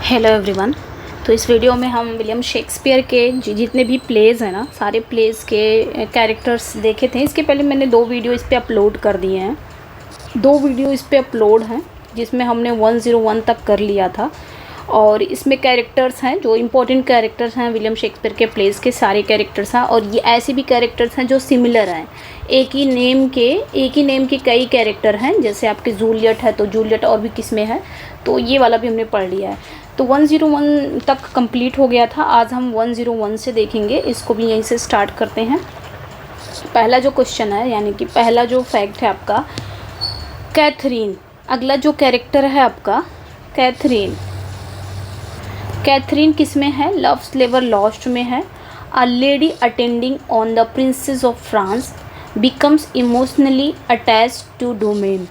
Hello everyone. तो इस video में हम विलियम शेक्सपियर के जितने भी प्लेज़ हैं ना, सारे प्लेज़ के कैरेक्टर्स देखे थे। इसके पहले मैंने 2 वीडियो इस पे अपलोड कर दिए हैं। 2 वीडियो इस पे अपलोड हैं जिसमें हमने 101 तक कर लिया था। और इसमें कैरेक्टर्स हैं जो इम्पोर्टेंट कैरेक्टर्स हैं विलियम शेक्सपियर के प्लेज़ के, सारे कैरेक्टर्स हैं। और ये ऐसे भी कैरेक्टर्स हैं जो सिमिलर हैं, एक ही नेम के कई कैरेक्टर हैं। जैसे आपके जूलियट है तो जूलियट और भी किस्में हैं, तो ये वाला भी हमने पढ़ लिया है। तो 101 तक कंप्लीट हो गया था। आज हम 101 से देखेंगे, इसको भी यहीं से स्टार्ट करते हैं। पहला जो क्वेश्चन है, यानी कि पहला जो फैक्ट है आपका, कैथरीन। अगला जो कैरेक्टर है आपका कैथरीन। कैथरीन किस में है? लव स्लेवर लॉस्ट में है। A lady attending on the princess of France becomes emotionally attached to Dumaine.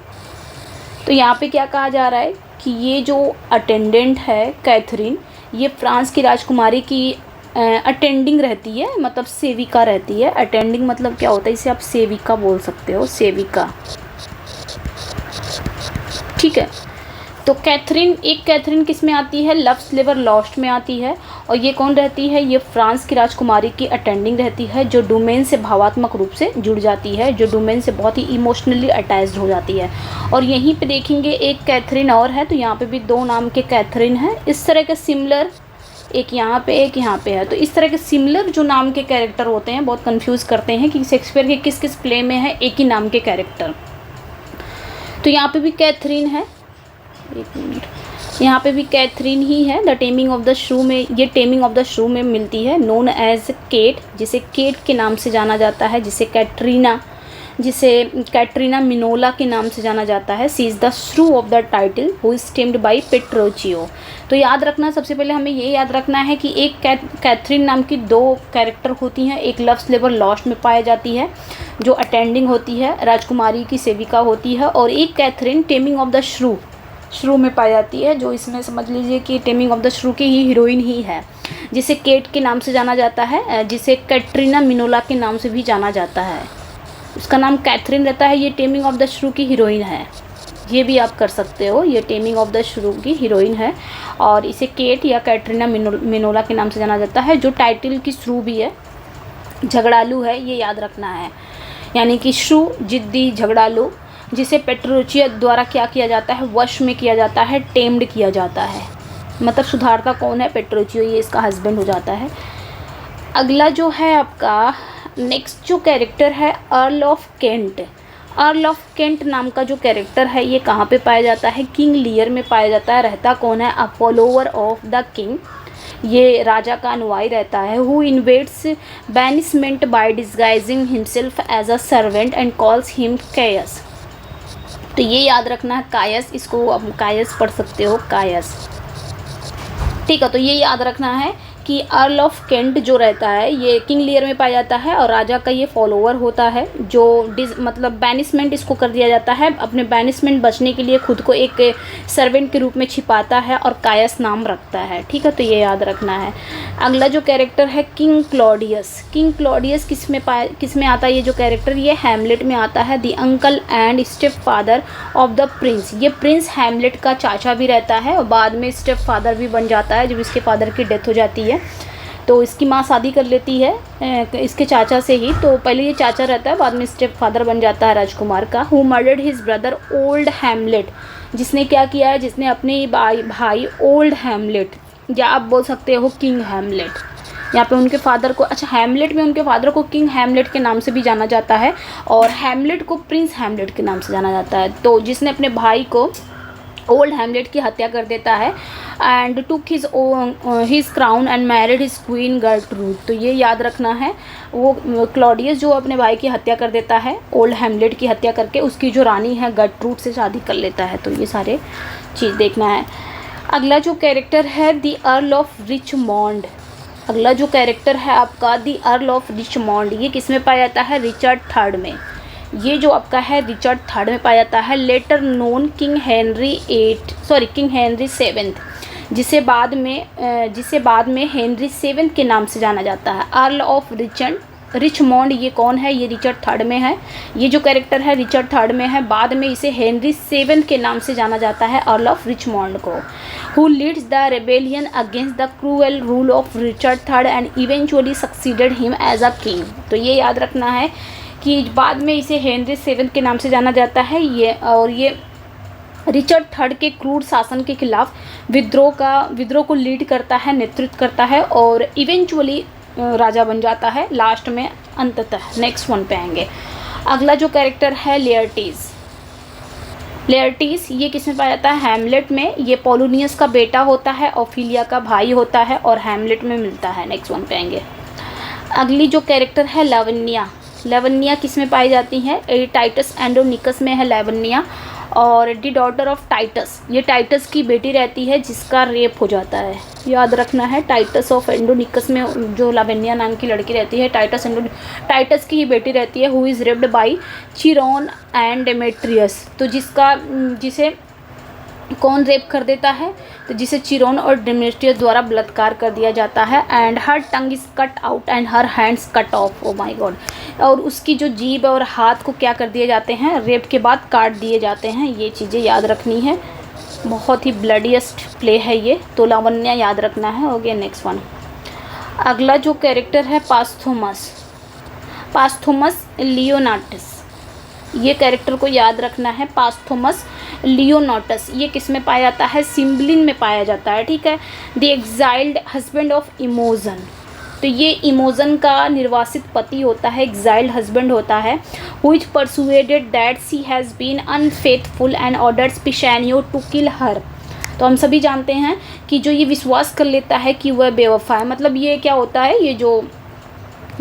तो यहाँ पे क्या कहा जा रहा है कि ये जो अटेंडेंट है कैथरीन, ये फ्रांस की राजकुमारी की अटेंडिंग रहती है, मतलब सेविका रहती है। अटेंडिंग मतलब क्या होता है, इसे आप सेविका बोल सकते हो, सेविका। ठीक है। तो कैथरीन किस में आती है? लव स्लेवर लॉस्ट में आती है। और ये कौन रहती है? ये फ्रांस की राजकुमारी की अटेंडिंग रहती है, जो डोमेन से भावात्मक रूप से जुड़ जाती है, जो डोमेन से बहुत ही इमोशनली अटैच्ड हो जाती है। और यहीं पे देखेंगे एक कैथरीन और है, तो यहाँ पे भी 2 नाम के कैथरीन हैं। इस तरह के सिमिलर, एक यहाँ पे एक यहाँ पे है। तो इस तरह के सिमिलर जो नाम के कैरेक्टर होते हैं बहुत कन्फ्यूज़ करते हैं कि शेक्सपियर के किस किस प्ले में है एक ही नाम के कैरेक्टर। तो यहाँ पे भी कैथरीन है, एक मिनट, यहाँ पे भी कैथरीन ही है। द टेमिंग ऑफ द श्रू में, ये टेमिंग ऑफ द श्रू में मिलती है। नोन एज केट, जिसे केट के नाम से जाना जाता है, जिसे कैटरीना मिनोला के नाम से जाना जाता है। She is the shrew of the title who is tamed by Petruchio. तो याद रखना, सबसे पहले हमें ये याद रखना है कि एक कैथरीन नाम की 2 कैरेक्टर होती हैं। एक लव स्लेवर लॉस्ट में पाई जाती है, जो अटेंडिंग होती है, राजकुमारी की सेविका होती है। और एक कैथरीन टेमिंग ऑफ द श्रू में पाई जाती है, जो इसमें समझ लीजिए कि टेमिंग ऑफ द श्रू की ही हीरोइन ही है, जिसे केट के नाम से जाना जाता है, जिसे कैटरीना मिनोला के नाम से भी जाना जाता है। उसका नाम कैथरीन रहता है, ये टेमिंग ऑफ द श्रू की हीरोइन है। ये भी आप कर सकते हो, ये टेमिंग ऑफ द श्रू की हीरोइन है। और इसे केट या कैटरीना मिनोला के नाम से जाना जाता है, जो टाइटल की श्रू भी है, झगड़ालू है, ये याद रखना है। यानी कि श्रू जिद्दी, झगड़ालू, जिसे पेट्रोचियो द्वारा क्या किया जाता है? वश में किया जाता है, टेम्ड किया जाता है। मतलब सुधारता कौन है? पेट्रोचियो, ये इसका हस्बैंड हो जाता है। अगला जो है आपका नेक्स्ट जो कैरेक्टर है, earl of Kent. Earl of Kent नाम का जो कैरेक्टर है, ये कहाँ पे पाया जाता है? किंग लियर में पाया जाता है। रहता कौन है? A follower of the king, ये राजा का अनुयायी रहता है। Who evades banishment by disguising himself as a servant and calls him Caius. तो ये याद रखना है, कायस, इसको आप कायस पढ़ सकते हो, कायस। ठीक है। तो ये याद रखना है कि अर्ल ऑफ केंट जो रहता है, ये किंग लियर में पाया जाता है और राजा का ये फॉलोवर होता है, जो मतलब बैनिशमेंट इसको कर दिया जाता है। अपने बैनिशमेंट बचने के लिए खुद को एक सर्वेंट के रूप में छिपाता है और कायस नाम रखता है। ठीक है, तो ये याद रखना है। अगला जो कैरेक्टर है किंग क्लॉडियस। किंग क्लॉडियस किस में आता है ये जो कैरेक्टर? ये हैमलेट में आता है। The uncle and step father of the Prince, ये प्रिंस हैमलेट का चाचा भी रहता है और बाद में स्टेप फादर भी बन जाता है जब इसके फादर की डेथ हो जाती है। तो इसकी माँ शादी कर लेती है इसके चाचा से ही। तो पहले ये चाचा रहता है, बाद में स्टेप फादर बन जाता है राजकुमार का। Who murdered his brother old Hamlet, जिसने क्या किया है? जिसने अपने भाई ओल्ड हैमलेट, या आप बोल सकते हो किंग हैमलेट। यहाँ पे उनके फादर को, अच्छा, हैमलेट में उनके फादर को किंग हैमलेट के नाम से भी जाना जाता है और हैमलेट को प्रिंस हैमलेट के नाम से जाना जाता है। तो जिसने अपने भाई को ओल्ड हैमलेट की हत्या कर देता है and took his crown and married his queen Gertrude. तो ये याद रखना है, वो क्लॉडियस जो अपने भाई की हत्या कर देता है, ओल्ड हैमलेट की हत्या करके उसकी जो रानी है गर्ट्रूड से शादी कर लेता है। तो ये सारे चीज़ देखना है। अगला जो कैरेक्टर है द अर्ल ऑफ रिचमॉन्ड। अगला जो कैरेक्टर है आपका द अर्ल ऑफ रिचमॉन्ड, ये किस में पाया जाता है? रिचर्ड थर्ड में। ये जो आपका है रिचर्ड थर्ड में पाया जाता है। Later known king Henry seventh, जिसे बाद में हेनरी सेवेंथ के नाम से जाना जाता है। अर्ल ऑफ रिचमॉन्ड ये कौन है? ये रिचर्ड थर्ड में है। ये जो कैरेक्टर है रिचर्ड थर्ड में है। बाद में इसे हेनरी सेवेंथ के नाम से जाना जाता है, अर्ल ऑफ रिचमॉन्ड को, who leads the rebellion against the cruel rule of Richard third and eventually succeeded him as a king. तो ये याद रखना है कि बाद में इसे हेनरी सेवेंथ के नाम से जाना जाता है। ये रिचर्ड थर्ड के क्रूर शासन के खिलाफ विद्रोह को लीड करता है, नेतृत्व करता है और इवेंचुअली राजा बन जाता है लास्ट में, अंततः। नेक्स्ट वन पे आएंगे। अगला जो कैरेक्टर है लेयर्टीज। लेयर्टीज ये किसमें पाया जाता है? हैमलेट में। ये पोलोनियस का बेटा होता है, ओफिलिया का भाई होता है और हैमलेट में मिलता है। नेक्स्ट वन पे आएंगे। अगली जो कैरेक्टर है लावण्या। लावण्या किस में पाई जाती है? टाइटस एंड्रोनिकस में है लावण्या, और दी डॉटर ऑफ टाइटस, ये टाइटस की बेटी रहती है जिसका रेप हो जाता है, याद रखना है। टाइटस ऑफ एंड्रोनिकस में जो लावण्या नाम की लड़की रहती है, टाइटस की ही बेटी रहती है, who is raped by Chiron and Demetrius. तो जिसे कौन रेप कर देता है? तो जिसे चिरोन और डेमेट्रियस द्वारा बलात्कार कर दिया जाता है। And her tongue is cut out and her hands cut off. Oh my God. और उसकी जो जीभ और हाथ को क्या कर दिए जाते हैं? रेप के बाद काट दिए जाते हैं। ये चीज़ें याद रखनी है, बहुत ही ब्लडीएस्ट प्ले है ये, तो लावण्या याद रखना है। हो गया नेक्स्ट वन। अगला जो कैरेक्टर है पास्थोमस लियोनाटस, ये कैरेक्टर को याद रखना है। पास्थोमस लियोनाटस ये किस में पाया जाता है? सिम्बलिन में पाया जाता है, ठीक है। द एग्जाइल्ड हस्बैंड ऑफ इमोजन, तो ये इमोजन का निर्वासित पति होता है, एग्जाइल्ड हस्बैंड होता है। Which persuaded that she has been unfaithful and orders Pisanio to kill her. तो हम सभी जानते हैं कि जो ये विश्वास कर लेता है कि वह बेवफा है, मतलब ये क्या होता है, ये जो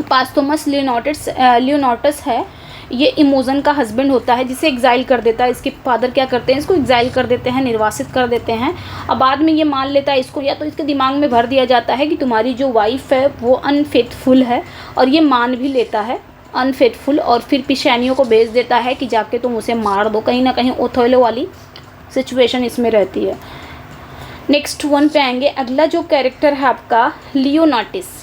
पास्थोमस लियोनाटस है ये इमोजन का हस्बैंड होता है जिसे एग्जाइल कर देता है। इसके फादर क्या करते हैं? इसको एग्जाइल कर देते हैं, निर्वासित कर देते हैं। अब बाद में ये मान लेता है इसको, या तो इसके दिमाग में भर दिया जाता है कि तुम्हारी जो वाइफ है वो अनफेथफुल है, और ये मान भी लेता है अनफेथफुल, और फिर पिशानियों को भेज देता है कि जाके तुम उसे मार दो। कहीं ना कहीं ओथेलो वाली सिचुएशन इसमें रहती है। नेक्स्ट वन पे आएंगे। अगला जो कैरेक्टर है आपका लियोनाटिस,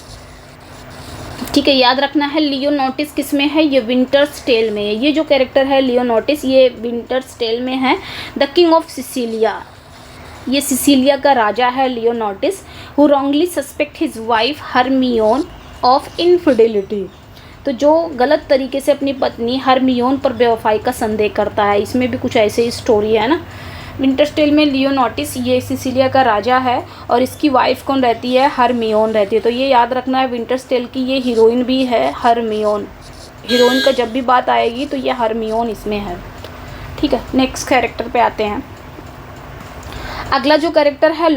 ठीक है, याद रखना है। लियोनाटिस किस में है? ये विंटर्स टेल में है। ये जो कैरेक्टर है लियोनाटिस ये विंटर्स टेल में है। द किंग ऑफ सिसिलिया, ये सिसिलिया का राजा है Leontes, who wrongly suspect his wife Hermione of infidelity. तो जो गलत तरीके से अपनी पत्नी हरमियोन पर बेवफाई का संदेह करता है। इसमें भी कुछ ऐसे ही स्टोरी है ना। विंटर्स टेल में लियोनाटिस ये सिसिलिया का राजा है और इसकी वाइफ कौन रहती है? हरमियोन रहती है। तो ये याद रखना है, विंटर्स टेल की ये हीरोइन भी है हरमियोन। हीरोइन का जब भी बात आएगी तो ये हरमियोन इसमें है, ठीक है। नेक्स्ट कैरेक्टर पे आते हैं। अगला जो कैरेक्टर है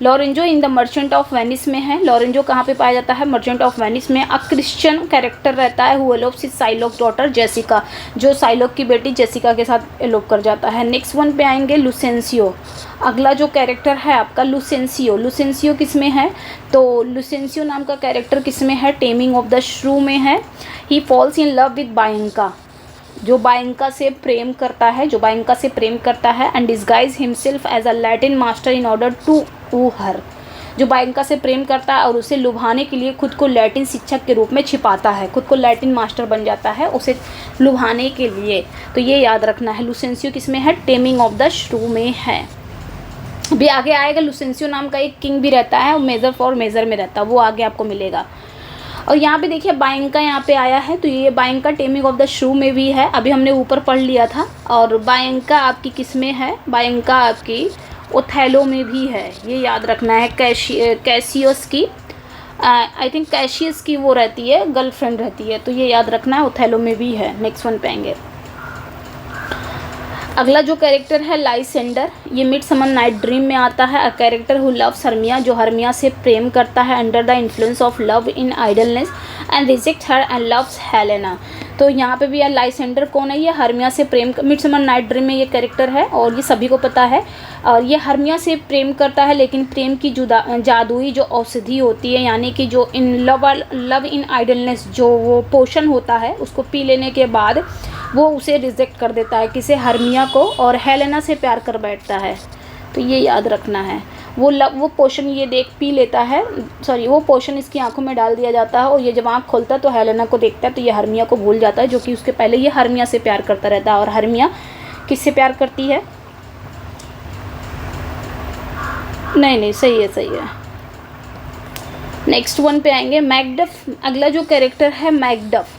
Lorenzo in the merchant of Venice में है। लॉरेंजो कहाँ पे पाया जाता है? मर्चेंट ऑफ वेनिस में। अ क्रिश्चियन कैरेक्टर रहता है, हु एलोप्स हिज साइलोक डॉटर जेसिका, जो साइलोक की बेटी जेसिका के साथ एलोप कर जाता है। नेक्स्ट वन पे आएंगे लुसेंसियो। अगला जो कैरेक्टर है आपका लुसेंसियो किस में है? तो लुसेंसियो नाम का कैरेक्टर किस में है? टेमिंग ऑफ द श्रू में है। He falls in love with Bianca, जो बायंका से प्रेम करता है and disguise himself as a Latin master in order to woo her, जो बायंका से प्रेम करता है और उसे लुभाने के लिए खुद को लैटिन शिक्षक के रूप में छिपाता है, खुद को लैटिन मास्टर बन जाता है उसे लुभाने के लिए। तो ये याद रखना है। लुसेंसियो किस में है? टेमिंग ऑफ द श्रू में है। अभी आगे आएगा लुसेंसियो नाम का एक किंग भी रहता है, मेजर फॉर मेजर में रहता है, वो आगे आपको मिलेगा। और यहाँ पे देखिए बायंका यहाँ पे आया है, तो ये बायंका टेमिंग ऑफ द श्रू में भी है, अभी हमने ऊपर पढ़ लिया था। और बायंका आपकी किस में है? बायंका आपकी ओथेलो में भी है, ये याद रखना है। कैसियस की आई थिंक कैशियस की वो रहती है, गर्लफ्रेंड रहती है, तो ये याद रखना है, ओथेलो में भी है। नेक्स्ट वन पे आएंगे। अगला जो कैरेक्टर है लाइसेंडर, ये मिडसमर नाइट ड्रीम में आता है। A character who loves Hermia, जो हर्मिया से प्रेम करता है under the influence of love in idleness and reject her and loves Helena. तो यहाँ पे भी यार लाइसेंडर कौन है? ये हर्मिया से प्रेम, मिडसमर नाइट ड्रीम में ये कैरेक्टर है और ये सभी को पता है। और ये हर्मिया से प्रेम करता है, लेकिन प्रेम की जादुई जो औषधि होती है, यानी कि जो इन लव इन आइडलनेस जो वो पोशन होता है, उसको पी लेने के बाद वो उसे रिजेक्ट कर देता है, किसे? हर्मिया को, और हेलेना से प्यार कर बैठता है। तो ये याद रखना है। वो पोशन ये देख पी लेता है, सॉरी वो पोशन इसकी आंखों में डाल दिया जाता है और ये जब आँख खोलता है तो हेलेना को देखता है तो ये हर्मिया को भूल जाता है, जो कि उसके पहले ये हर्मिया से प्यार करता रहता है। और हर्मिया किससे प्यार करती है? नहीं सही है। नेक्स्ट वन पे आएंगे मैकडफ। अगला जो कैरेक्टर है मैकडफ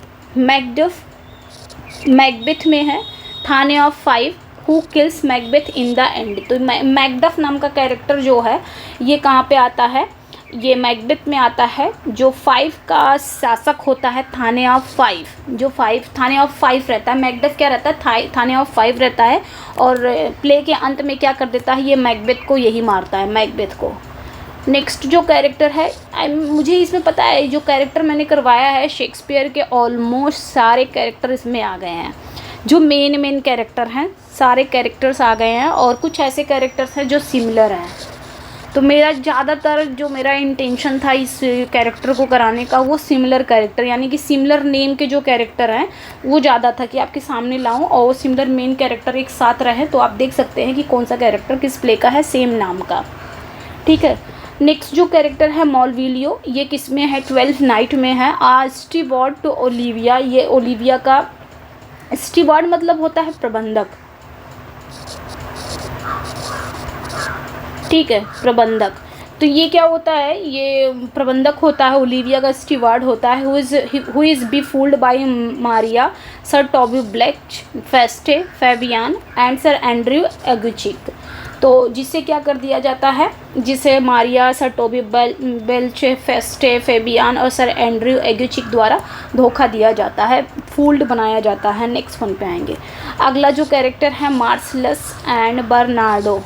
मैकबेथ में है, thane of 5 who kills Macbeth in the end. तो मैकडफ नाम का कैरेक्टर जो है ये कहाँ पे आता है? ये मैकबेथ में आता है, जो 5 का शासक होता है, थाने ऑफ 5, जो 5 थाने ऑफ 5 रहता है। मैकडफ क्या रहता है? थाने ऑफ 5 रहता है और प्ले के अंत में क्या कर देता है? ये मैकबेथ को यही मारता है, मैकबेथ को। नेक्स्ट जो कैरेक्टर है, मुझे इसमें पता है जो कैरेक्टर मैंने करवाया है शेक्सपियर के ऑलमोस्ट सारे कैरेक्टर इसमें आ गए हैं, जो मेन कैरेक्टर हैं सारे कैरेक्टर्स आ गए हैं, और कुछ ऐसे कैरेक्टर्स हैं जो सिमिलर हैं। तो मेरा ज़्यादातर जो मेरा इंटेंशन था इस कैरेक्टर को कराने का वो सिमिलर कैरेक्टर, यानी कि सिमिलर नेम के जो कैरेक्टर हैं वो ज़्यादा था कि आपके सामने लाऊं और वो सिमिलर मेन कैरेक्टर एक साथ रहे, तो आप देख सकते हैं कि कौन सा कैरेक्टर किस प्ले का है, सेम नाम का। ठीक है। नेक्स्ट जो कैरेक्टर है मॉलविलियो, ये किस में है? 12th नाइट में है। स्टीवर्ड टू ओलिविया, ये ओलिविया का, स्टीवर्ड मतलब होता है प्रबंधक, ठीक है, प्रबंधक। तो ये क्या होता है? ये प्रबंधक होता है, ओलिविया का स्टीवर्ड होता है, who is be fooled by Maria, sir Toby Belch, Feste, Fabian and sir Andrew Aguecheek. तो जिसे क्या कर दिया जाता है? जिसे Maria, sir Toby Belch, Feste, Fabian और सर एंड्रयू एगुचिक द्वारा धोखा दिया जाता है, फूल्ड बनाया जाता है। नेक्स्ट वन पे आएंगे। अगला जो कैरेक्टर है मार्सलस एंड बर्नार्डो।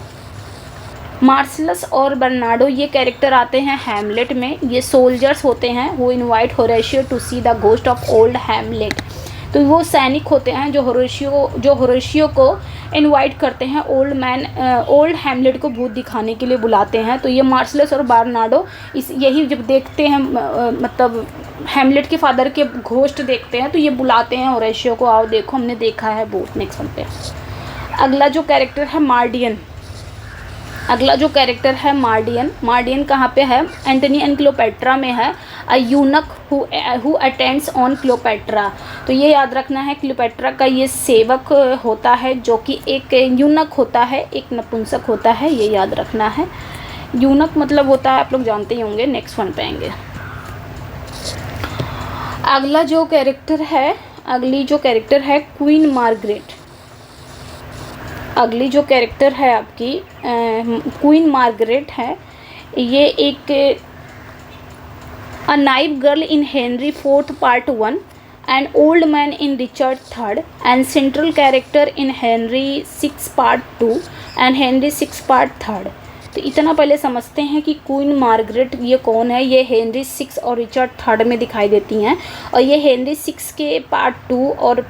मार्सलस और बर्नार्डो ये कैरेक्टर आते हैं हैमलेट में। ये सोल्जर्स होते हैं who invite Horatio to see the ghost of old Hamlet. तो वो सैनिक होते हैं जो होरेशियो को इनवाइट करते हैं, ओल्ड हैमलेट को भूत दिखाने के लिए बुलाते हैं। तो ये मार्सलस और बर्नार्डो यही जब देखते हैं, मतलब हैमलेट के फादर के घोस्ट देखते हैं तो ये बुलाते हैं होरेशियो को, आओ देखो हमने देखा है भूत। नेक्स्ट वन पे अगला जो कैरेक्टर है मार्डियन। मार्डियन कहाँ पे है? एंटनी एंड क्लियोपेट्रा में है। A eunuch who attends on Cleopatra. तो ये याद रखना है, क्लियोपेट्रा का ये सेवक होता है जो कि एक यूनक होता है, एक नपुंसक होता है, ये याद रखना है। यूनक मतलब होता है, आप लोग जानते ही होंगे। नेक्स्ट वन पे आएंगे। अगली जो कैरेक्टर है क्वीन मार्गरेट। अगली जो कैरेक्टर है आपकी क्वीन मार्गरेट है। ये एक a naive girl in Henry 4th Part 1 and old man in Richard 3rd and central character in Henry 6 Part 2 and Henry 6 Part 3rd। तो इतना पहले समझते हैं कि क्वीन मार्गरेट ये कौन है। ये हेनरी 6 और रिचर्ड 3rd में दिखाई देती हैं, और ये हेनरी 6 के Part 2 और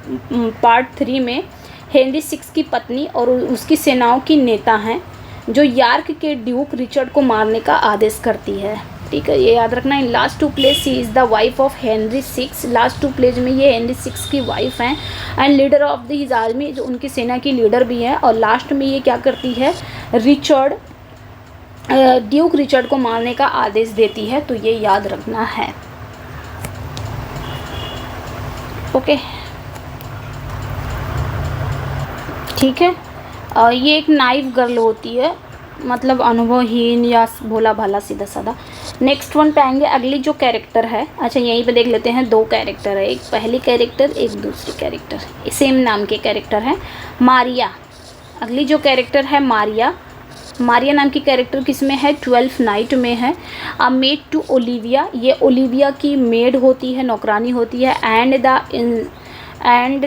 Part 3 में हेनरी 6 की पत्नी और उसकी सेनाओं की नेता हैं, जो यॉर्क के ड्यूक रिचर्ड को मारने का आदेश करती है। ठीक है, ये याद रखना। In last 2 plays she is the wife of Henry 6। Last 2 plays में ये हेनरी 6 की वाइफ हैं and leader of the his army, जो उनकी सेना की लीडर भी हैं। और लास्ट में ये क्या करती है? ड्यूक रिचर्ड को मारने का आदेश देती है। तो ये याद रखना है। ओके, ठीक है। ये एक नाइव गर्ल होती है, मतलब अनुभवहीन या भोला भाला सीधा साधा। नेक्स्ट वन पे आएंगे। अगली जो कैरेक्टर है, अच्छा यहीं पे देख लेते हैं, 2 कैरेक्टर है, एक पहली कैरेक्टर एक दूसरी कैरेक्टर, सेम नाम के कैरेक्टर हैं। मारिया, अगली जो कैरेक्टर है मारिया नाम की कैरेक्टर किस में है? 12th नाइट में है। अ मेड टू ओलिविया, ये ओलिविया की मेड होती है, नौकरानी होती है। And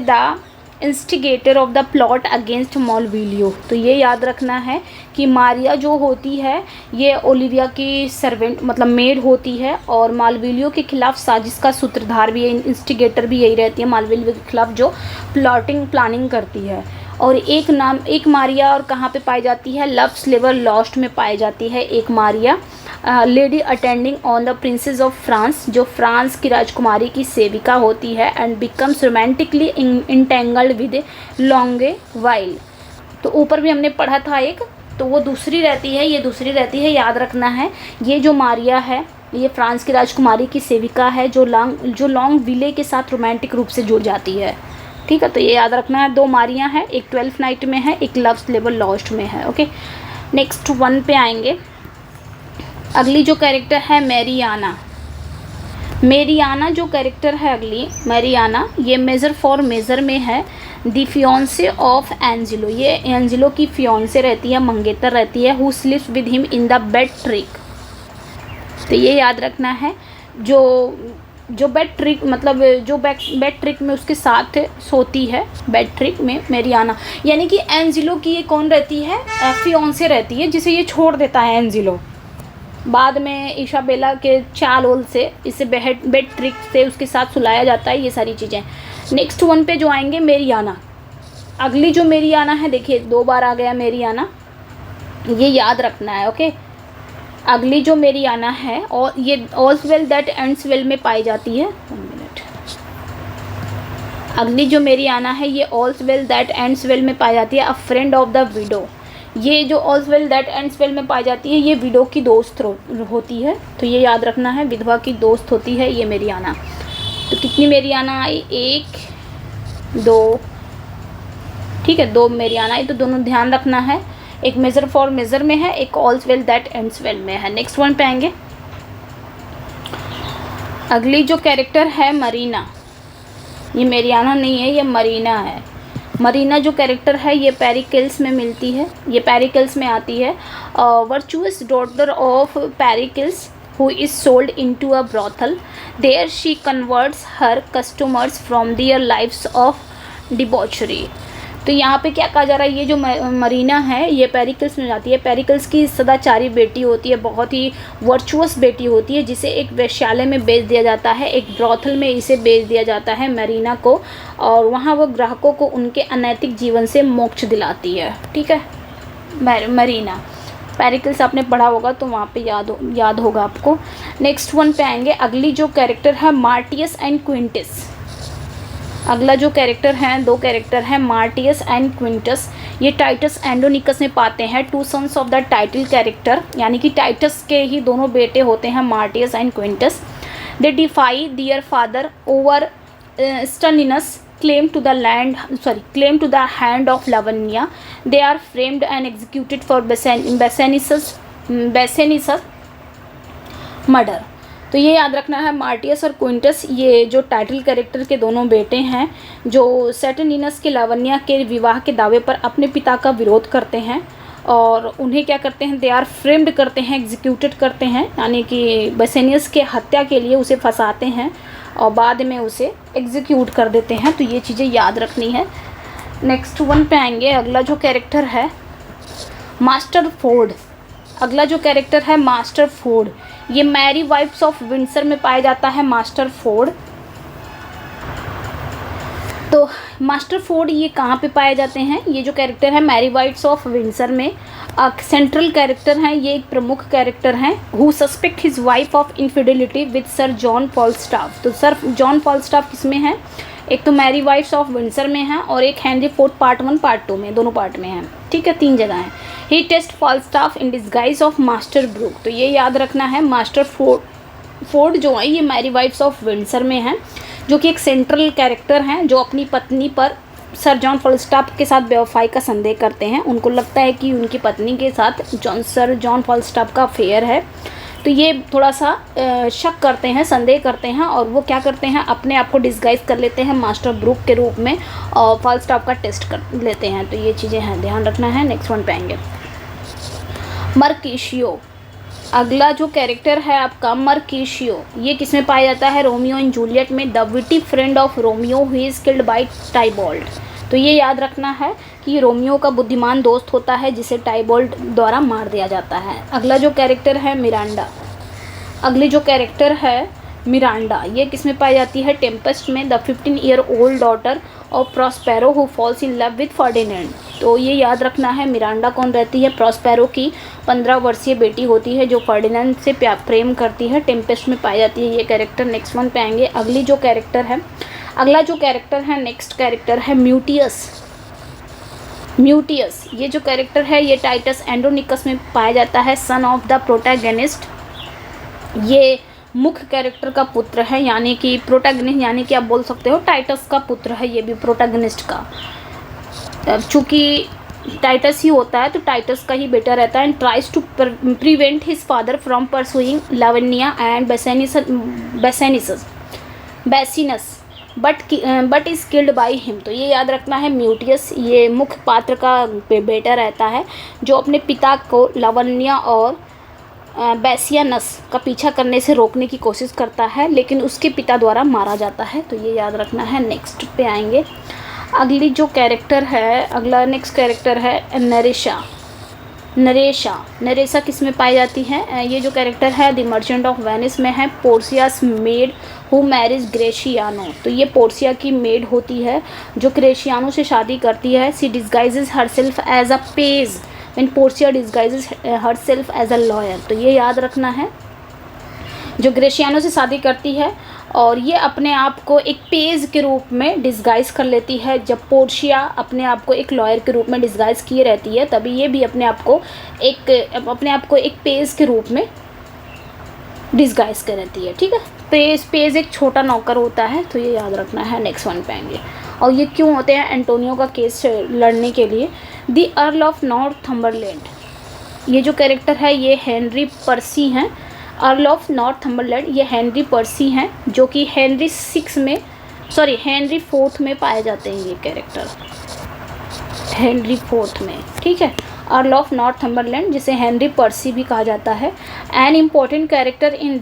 the instigator of the plot against Malvolio. तो ये याद रखना है कि मारिया जो होती है ये ओलिविया की सर्वेंट मतलब मेड होती है, और मालविलियो के खिलाफ साजिश का सूत्रधार भी है, इंस्टिगेटर भी यही रहती है मालविलियो के खिलाफ, जो प्लानिंग करती है। और एक मारिया और कहाँ पे पाई जाती है? लव स्लेवर लॉस्ट में पाई जाती है एक Maria, lady attending on the princess of France, जो फ्रांस की राजकुमारी की सेविका होती है। And becomes romantically entangled with Longaville. तो ऊपर भी हमने पढ़ा था एक, तो वो दूसरी रहती है, ये दूसरी रहती है, याद रखना है। ये जो मारिया है ये फ्रांस की राजकुमारी की सेविका है जो लॉन्ग विले के साथ रोमांटिक रूप से जुड़ जाती है। ठीक है, तो ये याद रखना है। 2 मारिया हैं, एक 12th नाइट में है, एक लव्स लेवल लॉस्ट में है। ओके, नेक्स्ट 1 पे आएंगे। अगली जो कैरेक्टर है मैरियाना। मैरियाना जो कैरेक्टर है अगली मैरियाना, ये मेजर फॉर मेजर में है। दी फियोंसे ऑफ एंजिलो, ये एंजिलो की फियोंसे रहती है, मंगेतर रहती है। Who स्लीप्स with him in the bed trick, तो ये याद रखना है। जो बेड ट्रिक मतलब जो बेड ट्रिक में उसके साथ सोती है, बेड ट्रिक में मैरियाना, यानी कि एंजिलो की ये कौन रहती है, फियोंसे रहती है, जिसे ये छोड़ देता है एंजिलो। बाद में इसाबेला के चाल ओल से इसे बेड ट्रिक से उसके साथ सुलाया जाता है, ये सारी चीज़ें। नेक्स्ट 1 पे जो आएंगे मैरियाना। अगली जो मैरियाना है, देखिए 2 बार आ गया मैरियाना, ये याद रखना है। ओके, अगली जो मैरियाना है और ये ऑल्स वेल दैट एंड्स वेल में पाई जाती है। 1 मिनट। अगली जो मैरियाना है ये ऑल्स वेल दैट एंड्स वेल में पाई जाती है। अ फ्रेंड ऑफ द विडो, ये जो ऑल्स वेल दैट एंड्स वेल में पाई जाती है ये विडो की दोस्त होती है, तो ये याद रखना है, विधवा की दोस्त होती है ये मैरियाना। तो कितनी मैरियाना आई, 1 2, ठीक है, 2 मैरियाना आई, तो दोनों ध्यान रखना है। एक मेजर फॉर मेजर में है, एक ऑल्स वेल दैट एंड्स वेल में है। नेक्स्ट 1 पे आएंगे। अगली जो कैरेक्टर है मरीना, ये मैरियाना नहीं है, ये मरीना है। मरीना जो कैरेक्टर है ये पेरिकल्स में मिलती है, ये पेरिकल्स में आती है। Virtuous daughter of Pericles who is sold into a brothel. There she converts her customers from their lives of debauchery. तो यहाँ पे क्या कहा जा रहा है, ये जो मरीना है ये पेरिकल्स में जाती है। पेरिकल्स की सदाचारी बेटी होती है, बहुत ही वर्चुअस बेटी होती है, जिसे एक वेश्यालय में बेच दिया जाता है, एक ब्रॉथल में इसे बेच दिया जाता है मरीना को, और वहाँ वो ग्राहकों को उनके अनैतिक जीवन से मोक्ष दिलाती है। ठीक है, मरीना पेरिकल्स आपने पढ़ा होगा तो वहाँ पे याद होगा आपको। नेक्स्ट 1 पे आएंगे। अगली जो कैरेक्टर है मार्टियस एंड क्विंटस। अगला जो कैरेक्टर है, 2 कैरेक्टर हैं मार्टियस एंड क्विंटस। ये टाइटस एंडोनिकस में पाते हैं, 2 sons of the title character, यानी कि टाइटस के ही दोनों बेटे होते हैं Martius and Quintus. They defy their father over Saturninus, claim to the hand of Lavanya. They are framed and executed for Basanius murder. तो ये याद रखना है, मार्टियस और क्विंटस ये जो टाइटल कैरेक्टर के दोनों बेटे हैं, जो सेटनिनस के लावण्या के विवाह के दावे पर अपने पिता का विरोध करते हैं और उन्हें क्या करते हैं, दे आर फ्रेम्ड करते हैं, एग्जीक्यूटेड करते हैं, यानी कि बेसेनियस के हत्या के लिए उसे फंसाते हैं और बाद में उसे एग्जीक्यूट कर देते हैं। तो ये चीज़ें याद रखनी है। नेक्स्ट 1 पे आएंगे। अगला जो कैरेक्टर है मास्टर फोर्ड। अगला जो कैरेक्टर है मास्टर फोर्ड, ये मैरी वाइफ्स ऑफ विंडसर में पाया जाता है मास्टर फोर्ड। तो मास्टर फोर्ड ये कहाँ पे पाए जाते हैं, ये जो कैरेक्टर है मैरी वाइफ्स ऑफ विंडसर में सेंट्रल कैरेक्टर हैं, ये एक प्रमुख कैरेक्टर हैं। Who suspect his wife of infidelity with sir John Falstaff. तो सर जॉन फॉलस्टाफ किस में है, एक तो मैरी वाइफ्स ऑफ विंडसर में है और एक हेनरी फोर्ड पार्ट 1 पार्ट 2 में, दोनों पार्ट में है। ठीक है, 3 जगह है। He test Falstaff in disguise of master Brook. तो ये याद रखना है, मास्टर फोर्ड जो है ये मैरी वाइफ्स ऑफ विंडसर में है, जो कि एक सेंट्रल कैरेक्टर हैं, जो अपनी पत्नी पर सर जॉन फॉलस्टाफ के साथ बेवफाई का संदेह करते हैं। उनको लगता है कि उनकी पत्नी के साथ सर जॉन फॉलस्टाफ का अफेयर है, तो ये थोड़ा सा शक करते हैं, संदेह करते हैं, और वो क्या करते हैं, अपने आप को डिस्गाइज कर लेते हैं मास्टर ब्रूक के रूप में और फॉलस्टाफ का टेस्ट कर लेते हैं। तो ये चीज़ें हैं, ध्यान रखना है। नेक्स्ट 1 पे आएंगे। मर्किशियो। अगला जो कैरेक्टर है आपका मर्किशियो, ये किस में पाया जाता है, रोमियो एंड जूलियट में। The witty friend of Romeo who is killed by Tybalt. तो ये याद रखना है कि रोमियो का बुद्धिमान दोस्त होता है जिसे टाइबॉल्ड द्वारा मार दिया जाता है। अगला जो कैरेक्टर है मिरांडा। अगली जो कैरेक्टर है मिरांडा, ये किस में पाई जाती है, टेम्पेस्ट में। The 15-year-old daughter of Prospero who false in love with Ferdinand. तो ये याद रखना है, मिरांडा कौन रहती है, प्रॉस्पेरो की 15 वर्षीय बेटी होती है जो फर्डिनेंड से प्रेम करती है। टेम्पेस्ट में पाई जाती है ये कैरेक्टर। नेक्स्ट 1 पे आएंगे। अगला जो कैरेक्टर है नेक्स्ट कैरेक्टर है म्यूटियस। म्यूटियस ये जो कैरेक्टर है ये टाइटस एंड्रोनिकस में पाया जाता है, सन ऑफ द प्रोटैगनिस्ट। ये मुख्य कैरेक्टर का पुत्र है, यानी कि प्रोटैगनिस्ट, यानी कि आप बोल सकते हो टाइटस का पुत्र है ये भी प्रोटैगनिस्ट का। चूँकि टाइटस ही होता है तो टाइटस का ही बेटा रहता है, and tries to prevent his father from pursuing Lavinia and Bassianus but is killed by him. तो ये याद रखना है, म्यूटियस ये मुख्य पात्र का बेटा रहता है जो अपने पिता को लावण्या और बैसियानस का पीछा करने से रोकने की कोशिश करता है, लेकिन उसके पिता द्वारा मारा जाता है। तो ये याद रखना है। नेक्स्ट पे आएंगे, अगली जो कैरेक्टर है, अगला नेक्स्ट कैरेक्टर है नरेशा। नरेशा किस में पाई जाती है? ये जो कैरेक्टर है द मर्चेंट ऑफ वेनिस में है, पोर्सियास मेड हु मैरिज ग्रेशियानो। तो ये पोर्सिया की मेड होती है जो ग्रेशियानो से शादी करती है। She disguises herself as a page when Portia disguises herself as a lawyer. तो ये याद रखना है, जो ग्रेशियानो से शादी करती है और ये अपने आप को एक पेज के रूप में डिस्गाइज कर लेती है। जब पोर्शिया अपने आप को एक लॉयर के रूप में डिस्गाइज किए रहती है, तभी ये भी अपने आप को एक पेज के रूप में डिस्गाइज कर रहती है। ठीक है, पेज एक छोटा नौकर होता है, तो ये याद रखना है। नेक्स्ट वन पे आएंगे, और ये क्यों होते हैं? एंटोनियो का केस लड़ने के लिए। द अर्ल ऑफ नॉर्थम्बरलैंड ये जो कैरेक्टर है ये हेनरी पर्सी हैं। अर्ल ऑफ नॉर्थम्बरलैंड ये हेनरी पर्सी हैं, जो कि हेनरी फोर्थ में पाए जाते हैं। ये कैरेक्टर हेनरी फोर्थ में, ठीक है। अर्ल ऑफ नॉर्थम्बरलैंड जिसे हेनरी पर्सी भी कहा जाता है। An important character in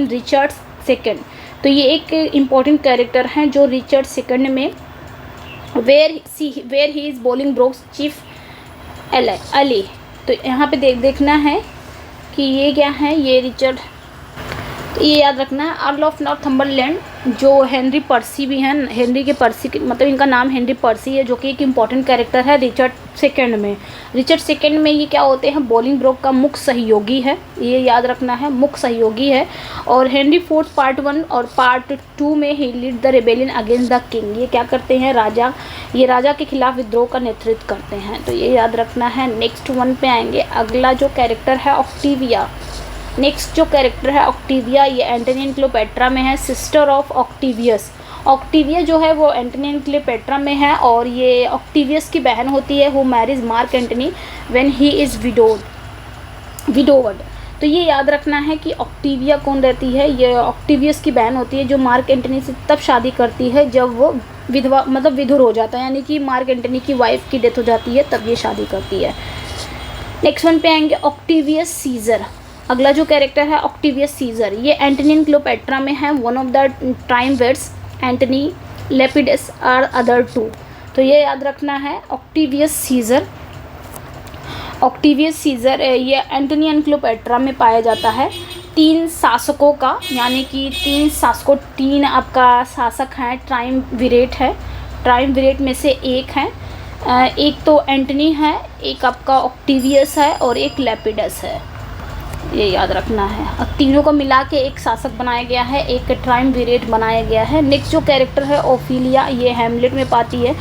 Richard second. तो ये एक इम्पॉर्टेंट कैरेक्टर हैं जो रिचर्ड सेकेंड में where he is Bolingbroke's chief ally. तो यहाँ पे देखना है कि ये क्या है, ये रिचर्ड, तो ये याद रखना है। अर्ल ऑफ नॉर्थम्बरलैंड जो हेनरी पर्सी भी हैं, हेनरी के पर्सी मतलब इनका नाम हेनरी पर्सी है, जो कि एक इम्पॉर्टेंट कैरेक्टर है रिचर्ड सेकेंड में। रिचर्ड सेकेंड में ये क्या होते हैं? बोलिंगब्रोक का मुख्य सहयोगी है, ये याद रखना है, मुख्य सहयोगी है। और हेनरी फोर्थ पार्ट 1 और पार्ट 2 में he lead the rebellion against the king. ये क्या करते हैं? राजा के खिलाफ विद्रोह का नेतृत्व करते हैं, तो ये याद रखना है। नेक्स्ट वन पे आएंगे, अगला जो कैरेक्टर है ऑक्टिविया। नेक्स्ट जो कैरेक्टर है ऑक्टिविया, ये एंटोनी एंड क्लियोपेट्रा में है, सिस्टर ऑफ ऑक्टिवियस। ऑक्टिविया जो है वो एंटोनी एंड क्लियोपेट्रा में है, और ये ऑक्टिवियस की बहन होती है who marries Mark Antony when he is widowered. तो ये याद रखना है कि ऑक्टिविया कौन रहती है? ये ऑक्टिवियस की बहन होती है जो मार्क एंटनी से तब शादी करती है जब वो विधवा मतलब विधुर हो जाता है, यानी कि मार्क एंटनी की वाइफ की डेथ हो जाती है, तब ये शादी करती है। नेक्स्ट वन पे आएंगे ऑक्टिवियस सीजर। अगला जो कैरेक्टर है ऑक्टिवियस सीजर, ये एंटोनी एंड क्लियोपेट्रा में है, one of the triumvirs, Antony, Lepidus are other two. तो ये याद रखना है ऑक्टिवियस सीजर। ऑक्टिवियस सीजर ये एंटोनी एंड क्लियोपेट्रा में पाया जाता है। 3 शासकों का, यानी कि 3 आपका शासक हैं, ट्राइमविरेट है, ट्राइमविरेट में से एक है, एक तो एंटनी है, एक आपका ऑक्टिवियस है और एक लेपिडस है, ये याद रखना है। अब तीनों को मिला के एक शासक बनाया गया है, एक ट्राइमविरेट बनाया गया है। नेक्स्ट जो कैरेक्टर है ओफिलिया, ये हैमलेट में पाती है।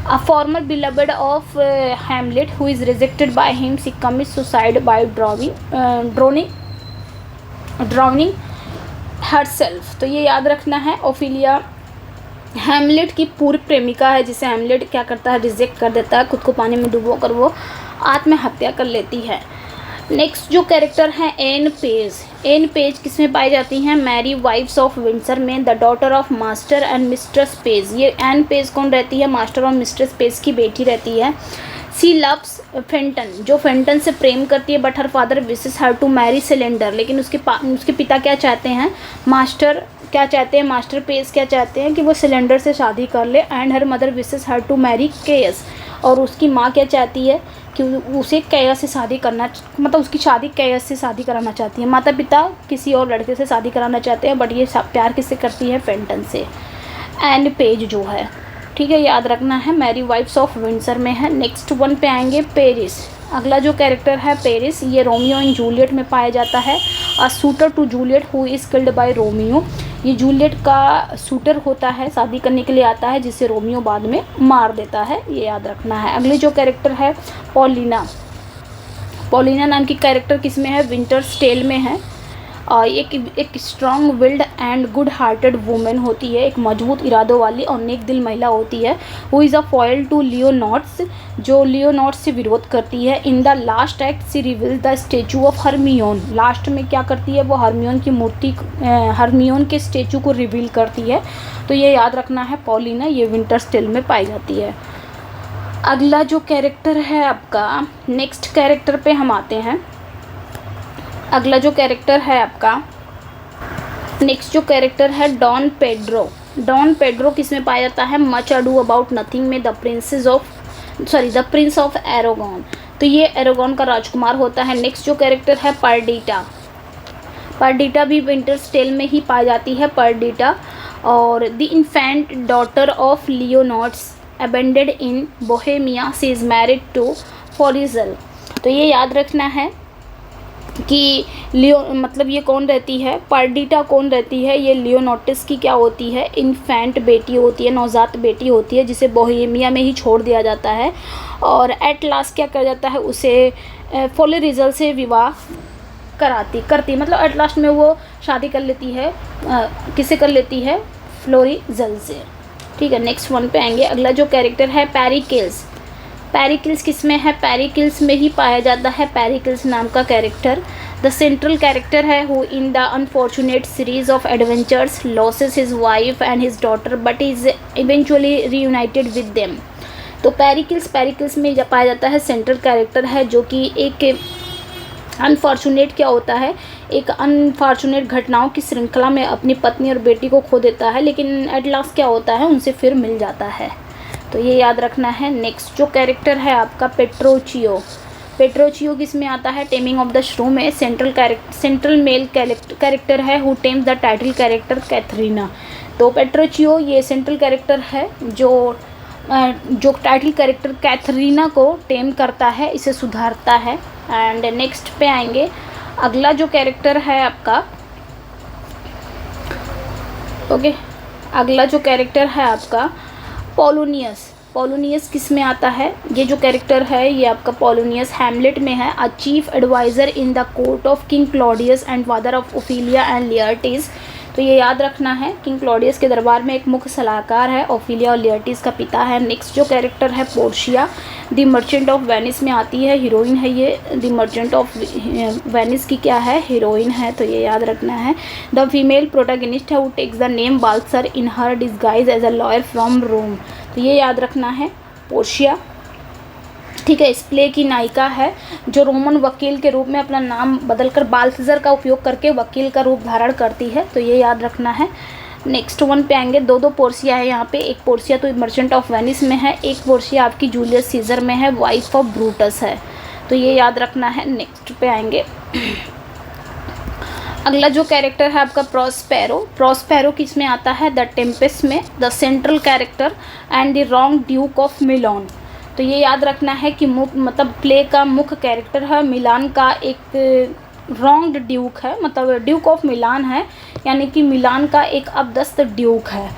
A former beloved of Hamlet who is rejected by him, she commits suicide bye drowning herself. तो ये याद रखना है, ओफिलिया हैमलेट की पूर्व प्रेमिका है, जिसे हैमलेट क्या करता है? रिजेक्ट कर देता है, खुद को पानी में डुबो कर वो आत्महत्या कर लेती है। नेक्स्ट जो कैरेक्टर है एन पेज किस में पाई जाती हैं? मैरी वाइफ्स ऑफ विंडसर में, the daughter of master and mistress page. ये एन पेज कौन रहती है? मास्टर और मिस्ट्रेस पेज की बेटी रहती है। सी लव्स फेंटन, जो फेंटन से प्रेम करती है, but her father wishes her to marry Slender. लेकिन उसके पिता क्या चाहते हैं? मास्टर पेज क्या चाहते हैं कि वो सिलेंडर से शादी कर ले, and her mother wishes her to marry Caius. और उसकी माँ क्या चाहती है कि उसे कैयस से शादी करना, मतलब उसकी शादी कैयस से शादी कराना चाहती है। माता पिता किसी और लड़के से शादी कराना चाहते हैं, बट ये प्यार किससे करती है? फेंटन से। एंड पेज जो है, ठीक है, याद रखना है, मैरी वाइफ्स ऑफ विंडसर में है। नेक्स्ट वन पे आएंगे पेरिस। अगला जो कैरेक्टर है पेरिस, ये रोमियो एंड जूलियट में पाया जाता है। A suitor to Juliet who is killed by Romeo. ये जूलियट का सूटर होता है, शादी करने के लिए आता है, जिसे रोमियो बाद में मार देता है, ये याद रखना है। अगले जो कैरेक्टर है पॉलिना। पॉलिना नाम की कैरेक्टर किस में है? विंटर्स टेल में है। और एक strong willed and good hearted women होती है, एक मजबूत इरादों वाली और नेक दिल महिला होती है। Who is a foil to Leontes, जो लियोनॉट्स से विरोध करती है। In the last act she reveals the statue of Hermione, last में क्या करती है वो हरमियोन की मूर्ति, हरमियोन के स्टेचू को रिवील करती है। तो ये याद रखना है पॉलिना, ये विंटर्स टेल में पाई जाती है। अगला जो कैरेक्टर है आपका, नेक्स्ट कैरेक्टर पे हम आते हैं। अगला जो कैरेक्टर है आपका, नेक्स्ट जो कैरेक्टर है डॉन पेड्रो। डॉन पेड्रो किस में पाया जाता है? मच अडू अबाउट नथिंग में द प्रिंस ऑफ एरोगॉन। तो ये एरोगॉन का राजकुमार होता है। नेक्स्ट जो कैरेक्टर है पर्डिटा। पर्डिटा भी विंटर्स टेल में ही पाई जाती है, पर्डिटा। और the infant daughter of Leontes abandoned in Bohemia, she is married to Florizel. तो ये याद रखना है कि लियो मतलब ये कौन रहती है, पर्डिटा कौन रहती है? ये लियोनॉटिस की क्या होती है? इन्फेंट बेटी होती है, नवजात बेटी होती है, जिसे बोहेमिया में ही छोड़ दिया जाता है। और एट लास्ट क्या कर जाता है, उसे फॉरिजल से विवाह करती मतलब एट लास्ट में वो शादी कर लेती है, किससे कर लेती है? फ्लोरिजल से। ठीक है, नेक्स्ट वन पे आएंगे। अगला जो कैरेक्टर है पेरिकिल्स। पेरिकिल्स किस में है? पेरिकिल्स में ही पाया जाता है, पेरिकिल्स नाम का कैरेक्टर। द सेंट्रल कैरेक्टर है who in the unfortunate series of adventures losses his wife and his daughter but is eventually reunited with them. तो पेरिकिल्स में पाया जाता है, सेंट्रल कैरेक्टर है, जो कि एक अनफॉर्चुनेट क्या होता है, एक अनफॉर्चुनेट घटनाओं की श्रृंखला में अपनी पत्नी और बेटी को खो देता है, लेकिन एट लास्ट क्या होता है, उनसे फिर मिल जाता है। तो ये याद रखना है। नेक्स्ट जो कैरेक्टर है आपका पेट्रोचियो। पेट्रोचियो किस में आता है? टेमिंग ऑफ द श्रू में सेंट्रल मेल कैरेक्टर है who tames the title character Katherina. तो पेट्रोचियो ये सेंट्रल कैरेक्टर है जो टाइटल कैरेक्टर कैथरीना को टेम करता है, इसे सुधारता है। एंड नेक्स्ट पे आएंगे। अगला जो कैरेक्टर है आपका, ओके, अगला जो कैरेक्टर है आपका पोलोनियस। पोलोनियस किस में आता है? ये जो कैरेक्टर है ये आपका पोलोनियस हैमलेट में है। A chief adviser in the court of king Claudius and father of Ophelia and Laertes. तो ये याद रखना है, किंग क्लॉडियस के दरबार में एक मुख्य सलाहकार है, ओफिलिया और लियर्टिस का पिता है। नेक्स्ट जो कैरेक्टर है Portia, the merchant of Venice में आती है, हीरोइन है ये। द मर्चेंट ऑफ वेनिस की क्या है? हीरोइन है, तो ये याद रखना है। द फीमेल प्रोटैगनिस्ट है who takes the name Balthazar in her disguise as a lawyer from Rome. तो ये याद रखना है पोर्शिया। ठीक है, इस प्ले की नायिका है जो रोमन वकील के रूप में अपना नाम बदलकर बाल्थज़र का उपयोग करके वकील का रूप धारण करती है, तो ये याद रखना है। नेक्स्ट वन पे आएंगे। दो पोर्शिया है यहाँ पे, एक पोर्शिया तो मर्चेंट ऑफ वेनिस में है, एक पोर्शिया आपकी जूलियस सीजर में है, वाइफ ऑफ ब्रूटस है, तो ये याद रखना है। नेक्स्ट पे आएंगे। अगला जो कैरेक्टर है आपका प्रॉस्पेरो। प्रॉस्पेरो किस में आता है? द टेम्पेस्ट में, the central character and the wrong Duke of Milan. तो ये याद रखना है कि मतलब प्ले का मुख्य कैरेक्टर है, मिलान का एक रॉन्ग ड्यूक है, मतलब ड्यूक ऑफ मिलान है, यानी कि मिलान का एक अपदस्थ ड्यूक है।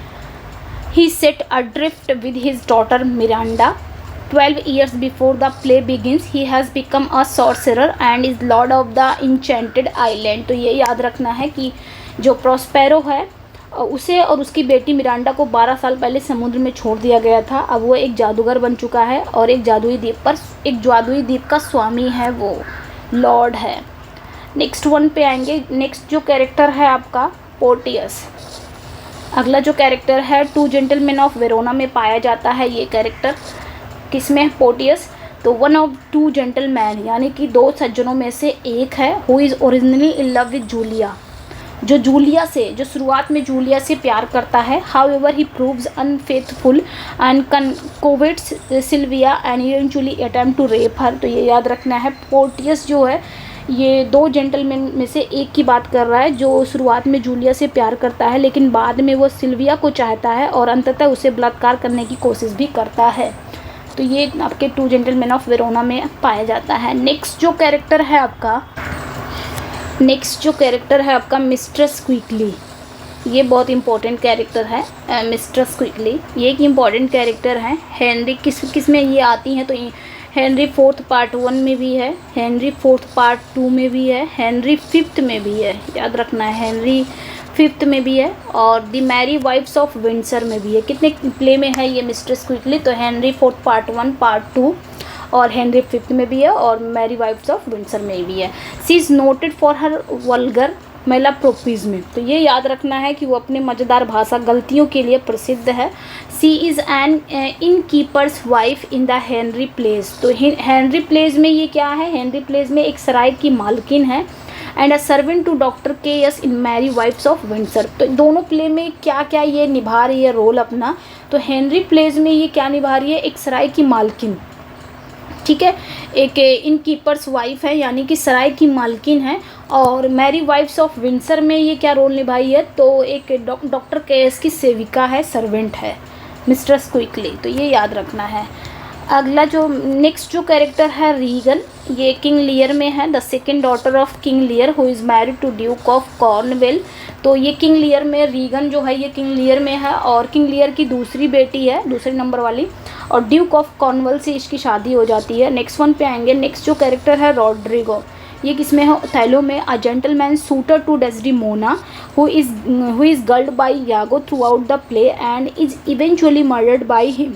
He set adrift with his daughter Miranda 12 years before the play begins. He has become a sorcerer and is lord of the enchanted island. तो ये याद रखना है कि जो प्रॉस्पेरो है उसे और उसकी बेटी मिरांडा को 12 साल पहले समुद्र में छोड़ दिया गया था। अब वो एक जादूगर बन चुका है और एक जादुई द्वीप का स्वामी है, वो लॉर्ड है। नेक्स्ट वन पे आएंगे। नेक्स्ट जो कैरेक्टर है आपका पोर्टियस। अगला जो कैरेक्टर है टू जेंटलमैन ऑफ वेरोना में पाया जाता है। ये कैरेक्टर किसमें? पोर्टियस। तो वन ऑफ टू जेंटलमैन यानी कि दो सज्जनों में से एक है, who is originally in love with Julia, जो शुरुआत में जूलिया से प्यार करता है। However he proves unfaithful and covets Silvia and eventually attempt to rape her. तो ये याद रखना है। पोर्टियस जो है ये दो जेंटलमैन में से एक की बात कर रहा है, जो शुरुआत में जूलिया से प्यार करता है, लेकिन बाद में वो सिल्विया को चाहता है और अंततः उसे बलात्कार करने की कोशिश भी करता है। तो ये आपके टू जेंटलमैन ऑफ वेरोना में पाया जाता है। नेक्स्ट जो कैरेक्टर है आपका मिस्ट्रेस क्विकली। ये बहुत इंपॉर्टेंट कैरेक्टर है, मिस्ट्रेस क्विकली, ये एक इम्पॉर्टेंट कैरेक्टर है। हेनरी किस में ये आती हैं, तो हेनरी 4th पार्ट 1 में भी है, हेनरी 4th पार्ट 2 में भी है, हेनरी 5th में भी है, याद रखना है, हेनरी 5th में भी है, और the merry wives of Windsor में भी है। कितने प्ले में है ये मिस्ट्रेस क्विकली, तो हेनरी 4th पार्ट 1 पार्ट 2 और हेनरी 5th में भी है, और मैरी वाइफ्स ऑफ विंडसर में भी है। She is noted for her vulgar malapropism, तो ये याद रखना है कि वो अपने मज़ेदार भाषा गलतियों के लिए प्रसिद्ध है। She is an innkeeper's wife in the Henry plays, तो हेनरी प्लेस में ये क्या है, हेनरी प्लेस में एक सराय की मालकिन है, and a servant to doctor Caius in merry wives of Windsor. तो दोनों प्ले में क्या क्या ये निभा रही है रोल अपना, तो हेनरी प्लेस में ये क्या निभा रही है, एक सराय की मालकिन, ठीक है, एक इन कीपर्स वाइफ है यानी कि सराय की मालकिन है, और मैरी वाइफ्स ऑफ विंडसर में ये क्या रोल निभाई है, तो एक डॉक्टर केएस की सेविका है, सर्वेंट है, मिस्ट्रेस क्विकली, तो ये याद रखना है। अगला जो नेक्स्ट जो कैरेक्टर है रीगन, ये किंग लियर में है, the second daughter of King Lear who is married to duke of Cornwall. तो ये किंग लियर में रीगन जो है ये किंग लियर में है, और किंग लियर की दूसरी बेटी है, दूसरे नंबर वाली, और ड्यूक ऑफ कॉर्नवेल से इसकी शादी हो जाती है। नेक्स्ट वन पे आएंगे, नेक्स्ट जो कैरेक्टर है रॉड्रिगो, ये किसमें है, ओथेलो में, a gentleman suitor to Desdemona who is gulled by Iago throughout the play and is eventually murdered by him.